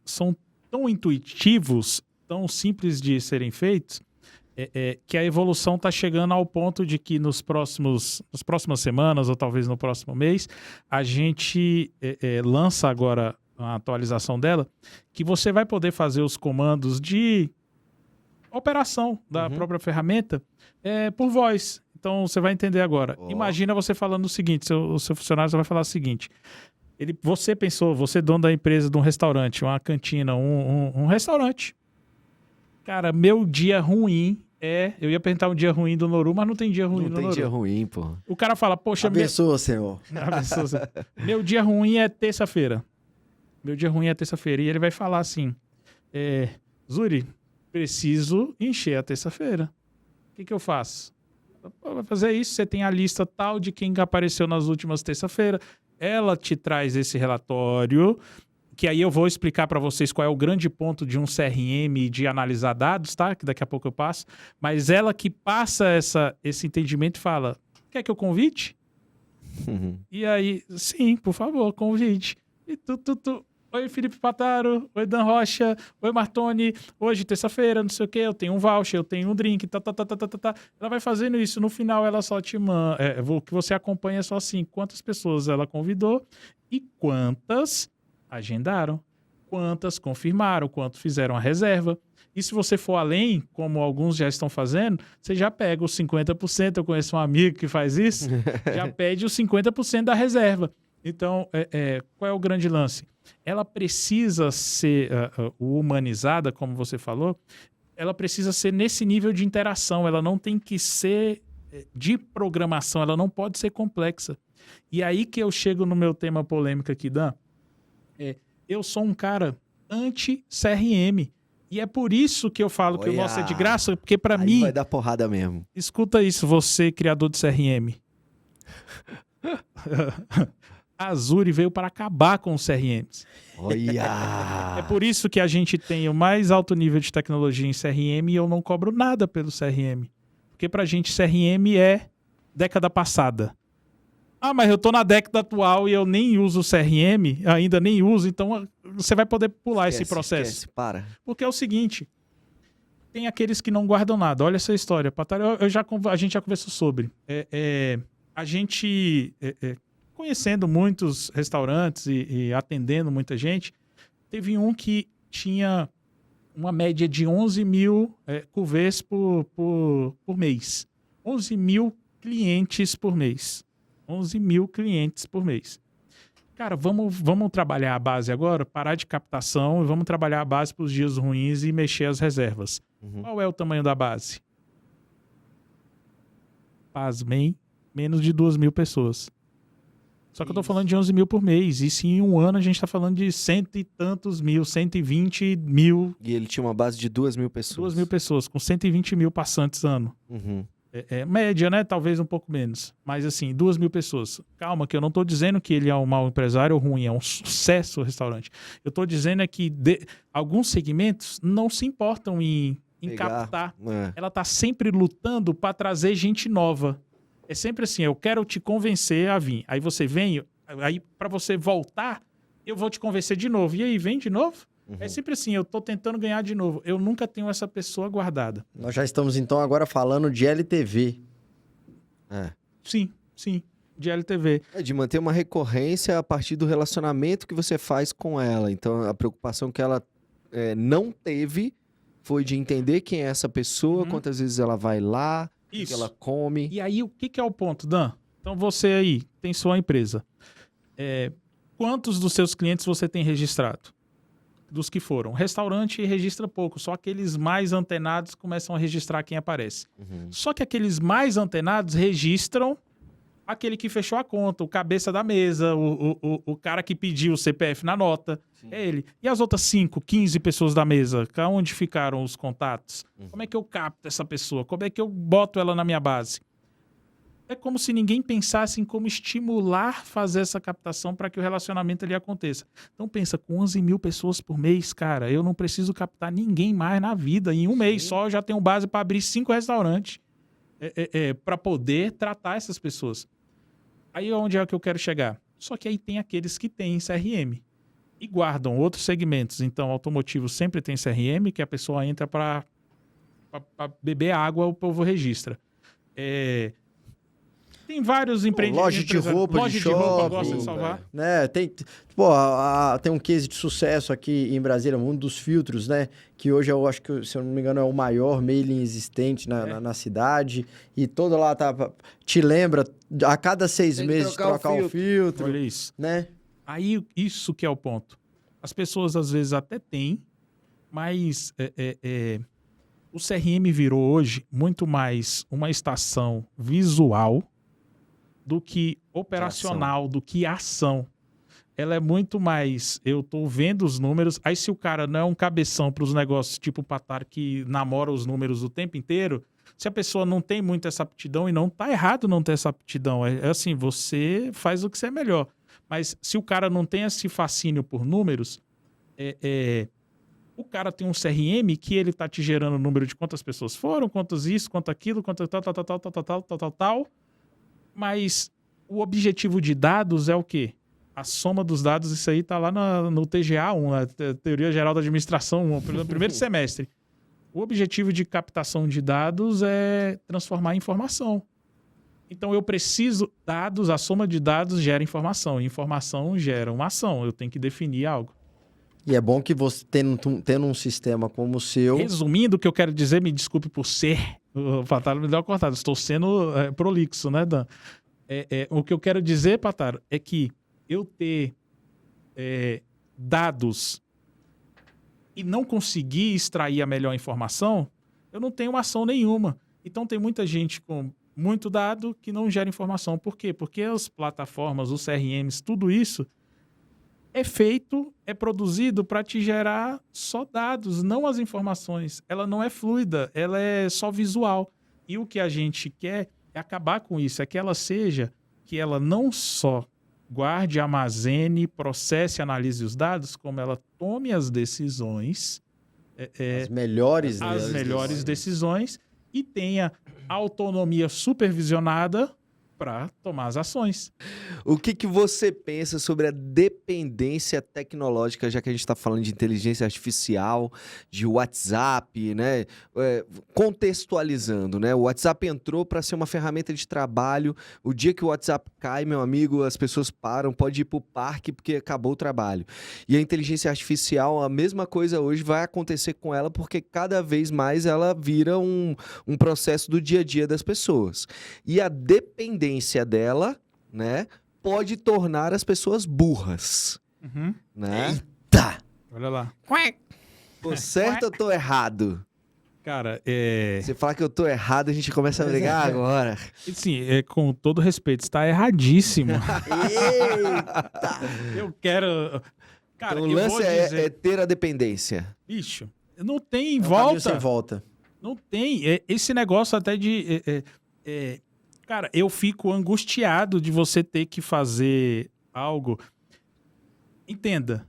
são tão intuitivos, tão simples de serem feitos, que a evolução está chegando ao ponto de que nas próximas semanas, ou talvez no próximo mês, a gente lança agora a atualização dela, que você vai poder fazer os comandos de operação da própria ferramenta por voz. Então, você vai entender agora. Imagina você falando o seguinte, o seu funcionário vai falar o seguinte, você dono da empresa de um restaurante, uma cantina, um restaurante. Cara, meu dia ruim eu ia perguntar um dia ruim do Noru, mas não tem dia ruim no Noru. Não tem dia ruim, pô. O cara fala, poxa... Abençoa, Senhor. Abençoa, Senhor. Meu dia ruim é terça-feira. Meu dia ruim é terça-feira. E ele vai falar assim, Zuri, preciso encher a terça-feira. O que eu faço? Vai fazer isso, você tem a lista tal de quem apareceu nas últimas terça-feira. Ela te traz esse relatório... que aí eu vou explicar para vocês qual é o grande ponto de um CRM de analisar dados, tá? Que daqui a pouco eu passo. Mas ela que passa esse entendimento e fala, quer que eu convide? E aí, sim, por favor, convide. E Oi, Felipe Pataro. Oi, Dan Rocha. Oi, Martoni. Hoje, terça-feira, não sei o quê, eu tenho um voucher, eu tenho um drink, Ela vai fazendo isso. No final, ela só te manda... o que você acompanha é só assim, quantas pessoas ela convidou e quantas... agendaram, quantas confirmaram, quanto fizeram a reserva. E se você for além, como alguns já estão fazendo, você já pega os 50%, eu conheço um amigo que faz isso, já pede os 50% da reserva. Então, qual é o grande lance? Ela precisa ser humanizada, como você falou, ela precisa ser nesse nível de interação, ela não tem que ser de programação, ela não pode ser complexa. E aí que eu chego no meu tema polêmico aqui, Dan. Eu sou um cara anti-CRM. E é por isso que eu falo que o nosso é de graça, porque para mim... vai dar porrada mesmo. Escuta isso, você, criador de CRM. A Zuri veio para acabar com os CRMs. Olha! É por isso que a gente tem o mais alto nível de tecnologia em CRM e eu não cobro nada pelo CRM. Porque pra gente CRM é década passada. Mas eu tô na década atual e eu nem uso o CRM, ainda nem uso, então você vai poder pular esse processo. Esquece, para. Porque é o seguinte, tem aqueles que não guardam nada. Olha essa história, Patari, a gente já conversou sobre. A gente, conhecendo muitos restaurantes e atendendo muita gente, teve um que tinha uma média de 11 mil cuvês por mês. 11 mil clientes por mês. 11 mil clientes por mês. Cara, vamos trabalhar a base agora, parar de captação e vamos trabalhar a base para os dias ruins e mexer as reservas. Qual é o tamanho da base? Pasmem, menos de 2 mil pessoas. Só que eu tô falando de 11 mil por mês. E se em um ano a gente tá falando de cento e tantos mil, 120 mil. E ele tinha uma base de 2 mil pessoas. 2 mil pessoas, com 120 mil passantes ano. Média, né? Talvez um pouco menos. Mas assim, 2 mil pessoas. Calma, que eu não tô dizendo que ele é um mau empresário ou ruim, é um sucesso o restaurante. Eu tô dizendo que alguns segmentos não se importam em captar. Ela tá sempre lutando para trazer gente nova. É sempre assim, eu quero te convencer a vir. Aí você vem, aí para você voltar, eu vou te convencer de novo. E aí, vem de novo? É sempre assim, eu tô tentando ganhar de novo. Eu nunca tenho essa pessoa guardada. Nós já estamos, então, agora falando de LTV. Sim, de LTV. De manter uma recorrência a partir do relacionamento que você faz com ela. Então, a preocupação que ela não teve foi de entender quem é essa pessoa, quantas vezes ela vai lá, o que ela come. E aí, o que é o ponto, Dan? Então, você aí tem sua empresa. Quantos dos seus clientes você tem registrado? Dos que foram. Restaurante registra pouco, só aqueles mais antenados começam a registrar quem aparece. Só que aqueles mais antenados registram aquele que fechou a conta, o cabeça da mesa, o cara que pediu o CPF na nota. Sim. É ele. E as outras 5, 15 pessoas da mesa? Onde ficaram os contatos? Como é que eu capto essa pessoa? Como é que eu boto ela na minha base? É como se ninguém pensasse em como estimular fazer essa captação para que o relacionamento ali aconteça. Então pensa, com 11 mil pessoas por mês, cara, eu não preciso captar ninguém mais na vida. Em um mês só eu já tenho base para abrir 5 restaurantes para poder tratar essas pessoas. Aí onde é que eu quero chegar? Só que aí tem aqueles que têm CRM e guardam outros segmentos. Então, automotivo sempre tem CRM, que a pessoa entra para beber água, o povo registra. Tem vários empreendimentos. Loja de roupa, de shopping, gosta de salvar. Né? Tem um case de sucesso aqui em Brasília, um dos filtros, né? Que hoje eu acho que, se eu não me engano, é o maior mailing existente na cidade. E toda lá te lembra, a cada 6 meses, trocar o filtro. Olha isso. Né? Aí, isso que é o ponto. As pessoas, às vezes, até têm, mas o CRM virou hoje muito mais uma estação visual do que operacional, do que ação. Ela é muito mais, eu tô vendo os números, aí se o cara não é um cabeção para os negócios tipo o Patar que namora os números o tempo inteiro, se a pessoa não tem muito essa aptidão, e não tá errado não ter essa aptidão, é assim, você faz o que você é melhor. Mas se o cara não tem esse fascínio por números, o cara tem um CRM que ele tá te gerando o número de quantas pessoas foram, quantos isso, quanto aquilo, quanto tal. Mas o objetivo de dados é o quê? A soma dos dados, isso aí tá lá no TGA 1, na Teoria Geral da Administração 1, no primeiro semestre. O objetivo de captação de dados é transformar em informação. Então, eu preciso dados, a soma de dados gera informação. E informação gera uma ação. Eu tenho que definir algo. E é bom que você, tendo um sistema como o seu... Resumindo, o que eu quero dizer, me desculpe por ser... O Pataro me deu uma cortada. Estou sendo prolixo, né, Dan? O que eu quero dizer, Pataro, é que eu ter dados e não conseguir extrair a melhor informação, eu não tenho ação nenhuma. Então, tem muita gente com muito dado que não gera informação. Por quê? Porque as plataformas, os CRMs, tudo isso é produzido para te gerar só dados, não as informações. Ela não é fluida, ela é só visual. E o que a gente quer é acabar com isso, que ela não só guarde, armazene, processe, analise os dados, como ela tome as decisões. As melhores decisões e tenha autonomia supervisionada para tomar as ações. O que você pensa sobre a dependência tecnológica, já que a gente está falando de inteligência artificial, de WhatsApp, né? Contextualizando, né? O WhatsApp entrou para ser uma ferramenta de trabalho. O dia que o WhatsApp cai, meu amigo, as pessoas param, pode ir para o parque porque acabou o trabalho. E a inteligência artificial, a mesma coisa hoje vai acontecer com ela, porque cada vez mais ela vira um processo do dia a dia das pessoas. E a dependência dela, né, pode tornar as pessoas burras, né? Eita! Olha lá. Tô certo ou tô errado? Cara, Você falar que eu tô errado, a gente começa a brigar agora. Sim, com todo respeito, está erradíssimo. Eita! Eu quero... Cara, Então, o eu lance vou é dizer... ter a dependência. Bicho, não tem É um caminho sem volta. volta. Não tem. Esse negócio até de... Cara, eu fico angustiado de você ter que fazer algo. Entenda,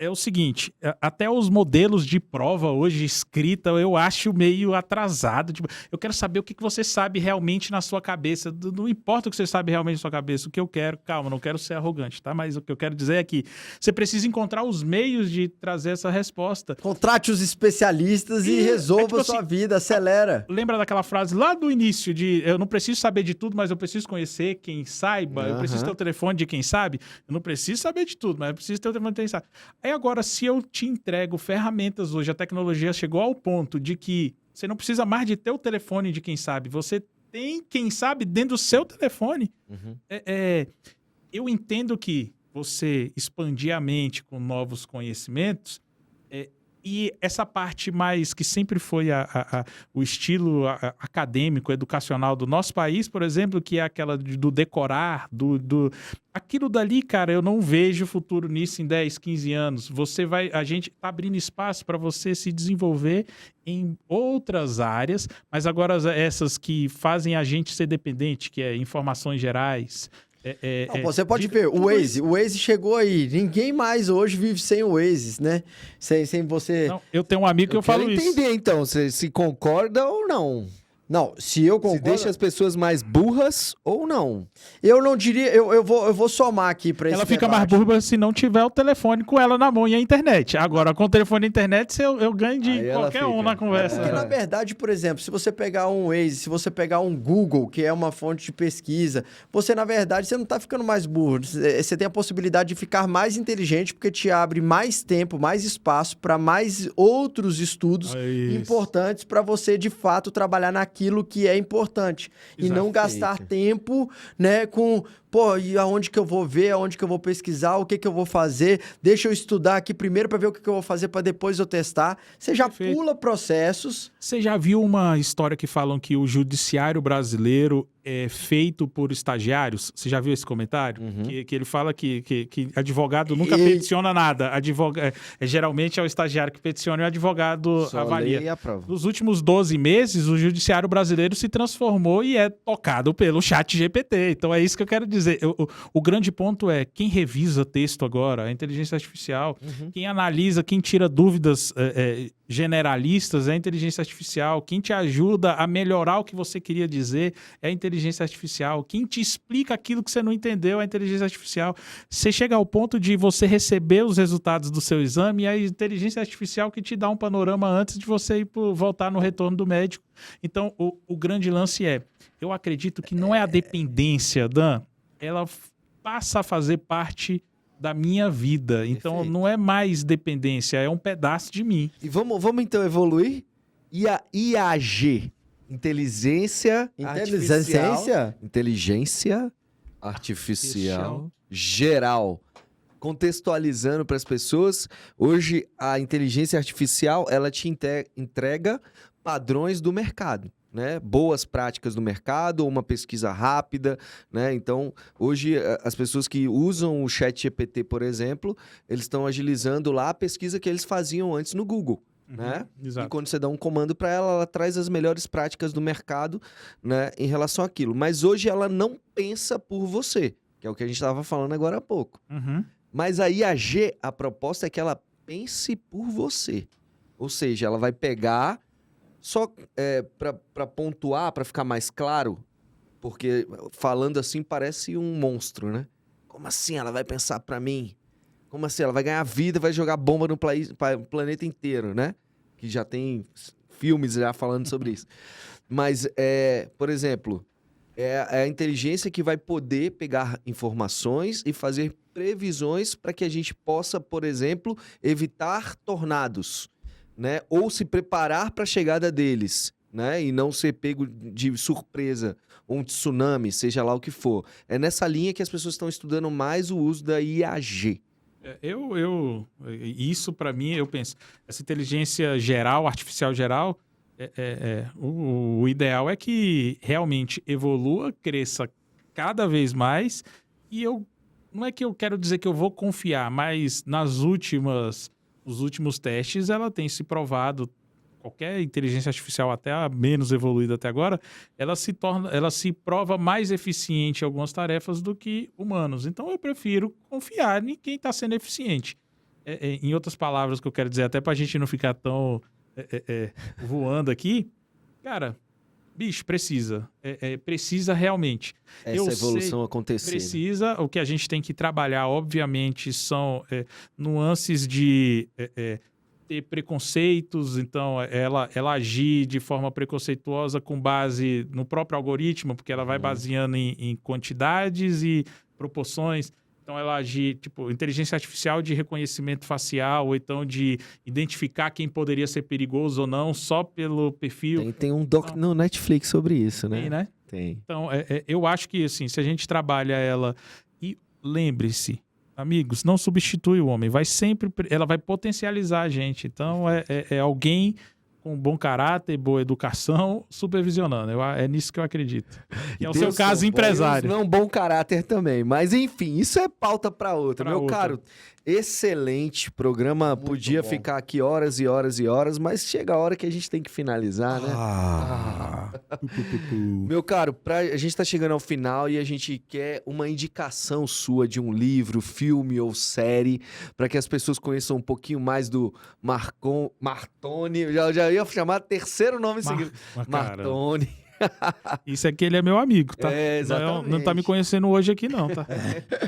é o seguinte, até os modelos de prova hoje escrita eu acho meio atrasado. Tipo, eu quero saber o que você sabe realmente na sua cabeça. Não importa o que você sabe realmente na sua cabeça, o que eu quero, calma, não quero ser arrogante, tá? Mas o que eu quero dizer é que você precisa encontrar os meios de trazer essa resposta. Contrate os especialistas e resolva tipo a sua assim, vida, acelera. Lembra daquela frase lá do início de eu não preciso saber de tudo, mas eu preciso conhecer quem saiba. Eu preciso ter o telefone de quem sabe. Eu não preciso saber de tudo, mas eu preciso ter o telefone de quem sabe. Aí agora, se eu te entrego ferramentas hoje, a tecnologia chegou ao ponto de que você não precisa mais de ter o telefone de quem sabe. Você tem quem sabe dentro do seu telefone. Eu entendo que você expandir a mente com novos conhecimentos e essa parte mais que sempre foi o estilo acadêmico, educacional do nosso país, por exemplo, que é aquela do decorar, aquilo dali, cara, eu não vejo futuro nisso em 10, 15 anos. A gente tá abrindo espaço para você se desenvolver em outras áreas, mas agora essas que fazem a gente ser dependente, que é informações gerais. Não, você pode ver, o Waze chegou aí. Ninguém mais hoje vive sem o Waze, né? Sem você... Não, eu tenho um amigo que eu falo isso. Eu quero entender, então, se concorda ou não. Não, se eu concordo... Se deixa as pessoas mais burras ou não. Eu não diria... Eu vou somar aqui pra esse Ela fica debate. mais burra se não tiver o telefone com ela na mão e a internet. Agora, com o telefone e a internet, eu ganho de Aí ela qualquer um fica. na conversa. Porque, na verdade, por exemplo, se você pegar um Waze, se você pegar um Google, que é uma fonte de pesquisa, você, na verdade, você não tá ficando mais burro. Você tem a possibilidade de ficar mais inteligente, porque te abre mais tempo, mais espaço para mais outros estudos importantes para você, de fato, trabalhar naquilo que é importante. E não gastar tempo, né, com... Pô, e aonde que eu vou ver, aonde que eu vou pesquisar, o que que eu vou fazer, deixa eu estudar aqui primeiro para ver o que que eu vou fazer para depois eu testar. Você já pula processos. Você já viu uma história que falam que o judiciário brasileiro é feito por estagiários? Você já viu esse comentário? Que ele fala que advogado nunca peticiona nada. Geralmente é o estagiário que peticiona e o advogado avalia. E aprova. Nos últimos 12 meses, o judiciário brasileiro se transformou e é tocado pelo ChatGPT. Então é isso que eu quero dizer. O grande ponto é quem revisa texto agora, a inteligência artificial, quem analisa, quem tira dúvidas generalistas é a inteligência artificial, quem te ajuda a melhorar o que você queria dizer é a inteligência artificial, quem te explica aquilo que você não entendeu é a inteligência artificial. Você chega ao ponto de você receber os resultados do seu exame e é a inteligência artificial que te dá um panorama antes de você voltar no retorno do médico. Então, o grande lance eu acredito que não é a dependência, Dan, ela passa a fazer parte da minha vida. Então, Perfeito. não é mais dependência, é um pedaço de mim. E vamos então evoluir? E a IAG? Inteligência Artificial Geral. Contextualizando para as pessoas, hoje a inteligência artificial ela te entrega padrões do mercado. Né? Boas práticas do mercado, ou uma pesquisa rápida, né? Então, hoje, as pessoas que usam o ChatGPT, por exemplo, eles estão agilizando lá a pesquisa que eles faziam antes no Google, né? Exato. E quando você dá um comando para ela, ela traz as melhores práticas do mercado, né, em relação àquilo. Mas hoje ela não pensa por você, que é o que a gente estava falando agora há pouco. Mas a IAG, a proposta é que ela pense por você. Ou seja, ela vai pegar... Só para pontuar, para ficar mais claro, Porque falando assim parece um monstro, né? Como assim ela vai pensar pra mim? Como assim ela vai ganhar vida, vai jogar bomba no planeta inteiro, né? Que já tem filmes já falando sobre isso. Mas, por exemplo, é a inteligência que vai poder pegar informações e fazer previsões para que a gente possa, por exemplo, evitar tornados, né? Ou se preparar para a chegada deles, né? E não ser pego de surpresa, um tsunami, seja lá o que for. É nessa linha que as pessoas estão estudando mais o uso da IAG. Isso para mim, eu penso, essa inteligência geral, artificial geral, o ideal é que realmente evolua, cresça cada vez mais, e não é que eu quero dizer que eu vou confiar, mas os últimos testes, ela tem se provado, qualquer inteligência artificial até a menos evoluída até agora, ela se prova mais eficiente em algumas tarefas do que humanos. Então eu prefiro confiar em quem está sendo eficiente. Em outras palavras que eu quero dizer, até para a gente não ficar tão voando aqui, cara, bicho, precisa. Precisa realmente. Essa evolução acontecer. Precisa. O que a gente tem que trabalhar, obviamente, são nuances de ter preconceitos, então ela agir de forma preconceituosa com base no próprio algoritmo, porque ela vai baseando em quantidades e proporções. Então ela agir, tipo, inteligência artificial de reconhecimento facial, ou então de identificar quem poderia ser perigoso ou não, só pelo perfil. Tem um doc no Netflix sobre isso, né? Tem, né? Tem. Então, eu acho que, assim, se a gente trabalha ela... E lembre-se, amigos, não substitui o homem. Ela vai potencializar a gente. Então, é alguém com bom caráter, boa educação, supervisionando. É nisso que eu acredito. E é o seu caso, empresário. Não, bom caráter também. Mas, enfim, isso é pauta para outra. Caro, excelente programa. Muito podia bom. Ficar aqui horas e horas e horas, mas chega a hora que a gente tem que finalizar, né? Meu caro, a gente tá chegando ao final e a gente quer uma indicação sua de um livro, filme ou série, para que as pessoas conheçam um pouquinho mais do Martoni. Já ia chamar terceiro nome seguido. Martoni. Isso aqui, ele é meu amigo, tá? Exatamente. Não tá me conhecendo hoje aqui, não, tá?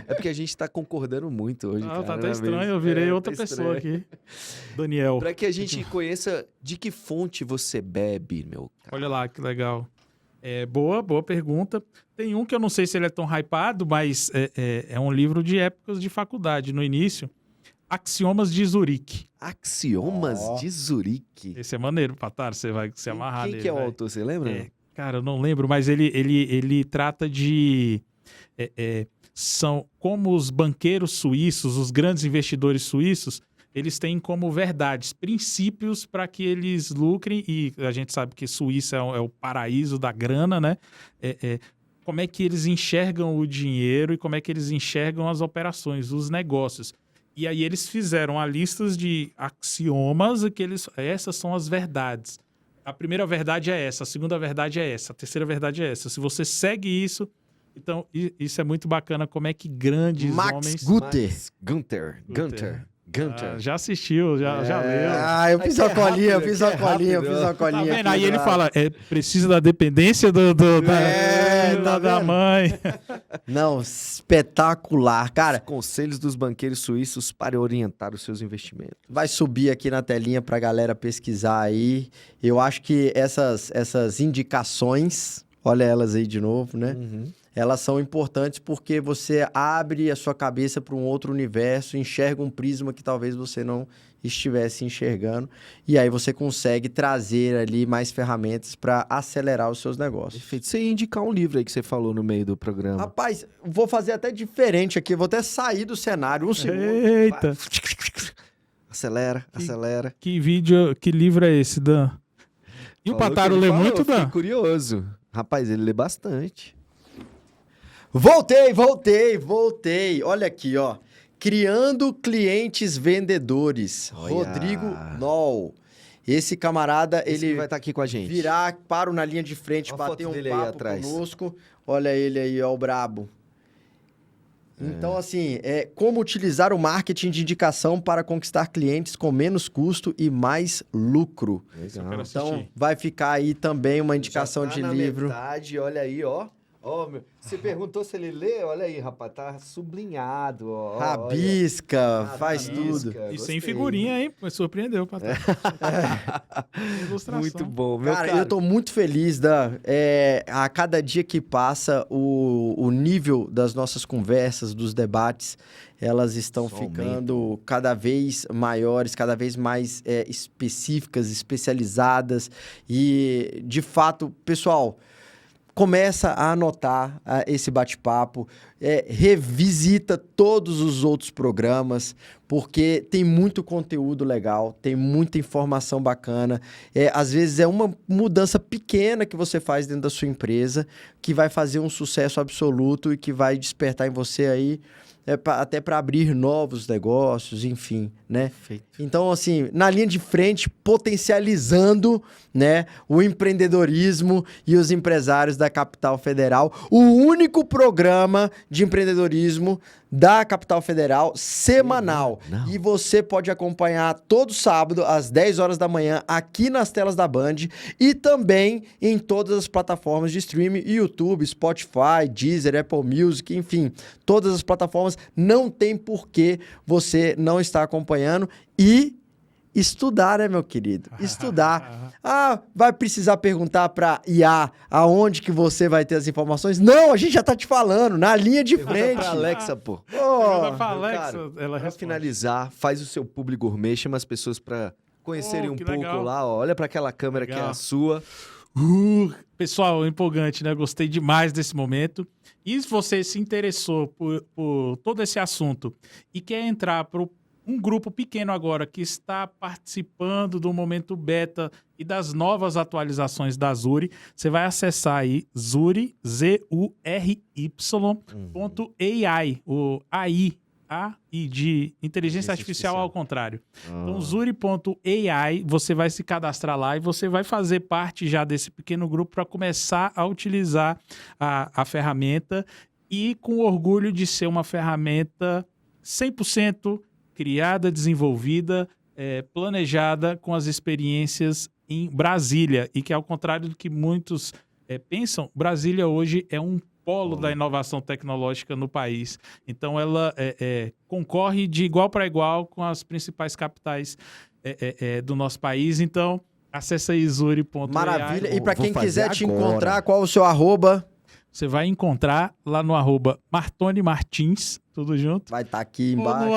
É porque a gente tá concordando muito hoje, cara. Tá até estranho, eu virei outra pessoa aqui. Daniel. Pra que a gente conheça de que fonte você bebe, meu cara. Olha lá, que legal. Boa pergunta. Tem um que eu não sei se ele é tão hypado, mas é um livro de épocas de faculdade, no início. Axiomas de Zurique. Axiomas de Zurique. Esse é maneiro, Patar, você vai se amarrar nele. Quem que é o autor, você lembra? Cara, eu não lembro, mas ele trata de... são como os banqueiros suíços, os grandes investidores suíços, eles têm como verdades, princípios para que eles lucrem, e a gente sabe que Suíça é o paraíso da grana, né? Como é que eles enxergam o dinheiro e como é que eles enxergam as operações, os negócios. E aí eles fizeram a lista de axiomas e essas são as verdades. A primeira verdade é essa, a segunda verdade é essa, a terceira verdade é essa. Se você segue isso, então isso é muito bacana, como é que grandes homens... Gunther. Já assistiu, já leu. Eu fiz uma colinha, eu fiz uma colinha. Tá vendo? Aí ele fala, precisa da dependência da mãe. Não, espetacular. Cara, os conselhos dos banqueiros suíços para orientar os seus investimentos. Vai subir aqui na telinha pra galera pesquisar aí. Eu acho que essas indicações, olha elas aí de novo, né? Elas são importantes porque você abre a sua cabeça para um outro universo, enxerga um prisma que talvez você não estivesse enxergando, e aí você consegue trazer ali mais ferramentas para acelerar os seus negócios. Perfeito. Você ia indicar um livro aí que você falou no meio do programa. Rapaz, vou fazer até diferente aqui, vou até sair do cenário. Um segundo. Eita! Acelera. Que livro é esse, Dan? E o Pataro lê muito, Dan? Fiquei curioso. Rapaz, ele lê bastante. Voltei. Olha aqui, ó. Criando clientes vendedores. Olha. Rodrigo Noll. Esse camarada, ele vai estar aqui com a gente. Paro na linha de frente, bater um papo conosco. Olha ele aí, ó, o brabo. Então, assim, como utilizar o marketing de indicação para conquistar clientes com menos custo e mais lucro. Legal. Então, vai ficar aí também uma indicação de livro. Na metade, olha aí, ó. Ó, você perguntou se ele lê? Olha aí, rapaz, tá sublinhado, ó. Rabisca, faz Rabisca. tudo. E Gostei. sem figurinha, hein? Me surpreendeu, Patrão. Ilustração. Muito bom, meu Cara, cara. eu tô muito feliz a cada dia que passa o nível das nossas conversas, dos debates, elas estão Só ficando cada vez maiores, cada vez mais específicas, especializadas e, de fato, pessoal, começa a anotar esse bate-papo, revisita todos os outros programas, porque tem muito conteúdo legal, tem muita informação bacana. Às vezes é uma mudança pequena que você faz dentro da sua empresa que vai fazer um sucesso absoluto e que vai despertar em você aí até para abrir novos negócios, enfim, né? Perfeito. Então, assim, na linha de frente, potencializando, né, o empreendedorismo e os empresários da Capital Federal. O único programa de empreendedorismo da Capital Federal semanal. Não. E você pode acompanhar todo sábado, às 10 horas da manhã, aqui nas telas da Band e também em todas as plataformas de streaming, YouTube, Spotify, Deezer, Apple Music, enfim, todas as plataformas. Não tem por que você não estar acompanhando e estudar, né, meu querido? Estudar. Vai precisar perguntar para IA aonde que você vai ter as informações? Não, a gente já tá te falando, na linha de Pergunta frente. pra Alexa, pô. Pergunta pra meu Alexa, cara, ela Pra responde. finalizar, faz o seu publi gourmet, chama as pessoas pra conhecerem um que pouco legal. lá, ó. Olha pra aquela câmera que é Legal. a sua. Pessoal, empolgante, né? Gostei demais desse momento. E se você se interessou por todo esse assunto e quer entrar para um grupo pequeno agora que está participando do momento beta e das novas atualizações da Zuri, você vai acessar aí Zuri, ZURY.ai, o AI de inteligência artificial ao contrário. Então, Zuri.ai, você vai se cadastrar lá e você vai fazer parte já desse pequeno grupo para começar a utilizar a ferramenta e com orgulho de ser uma ferramenta 100% criada, desenvolvida, planejada com as experiências em Brasília e que, ao contrário do que muitos pensam, Brasília hoje é um polo da inovação tecnológica no país. Então, ela concorre de igual para igual com as principais capitais do nosso país. Então, acessa aí zuri.ai. Maravilha. E para Vou quem fazer quiser te agora. encontrar, qual o seu arroba? Você vai encontrar lá no @Martone Martins, tudo junto, Vai estar aqui ou embaixo. no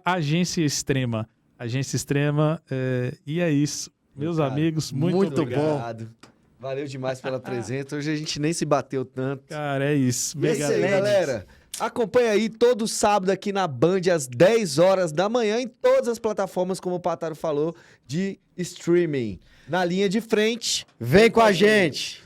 @Agência Extrema. Agência Extrema, e é isso. Meus Cara, amigos, muito muito bom. Obrigado. Valeu demais pela presença. Hoje a gente nem se bateu tanto. Cara, é isso. E é isso aí, Excelente. galera. Acompanha aí todo sábado aqui na Band, às 10 horas da manhã, em todas as plataformas, como o Pataro falou, de streaming. Na linha de frente. Vem com a gente.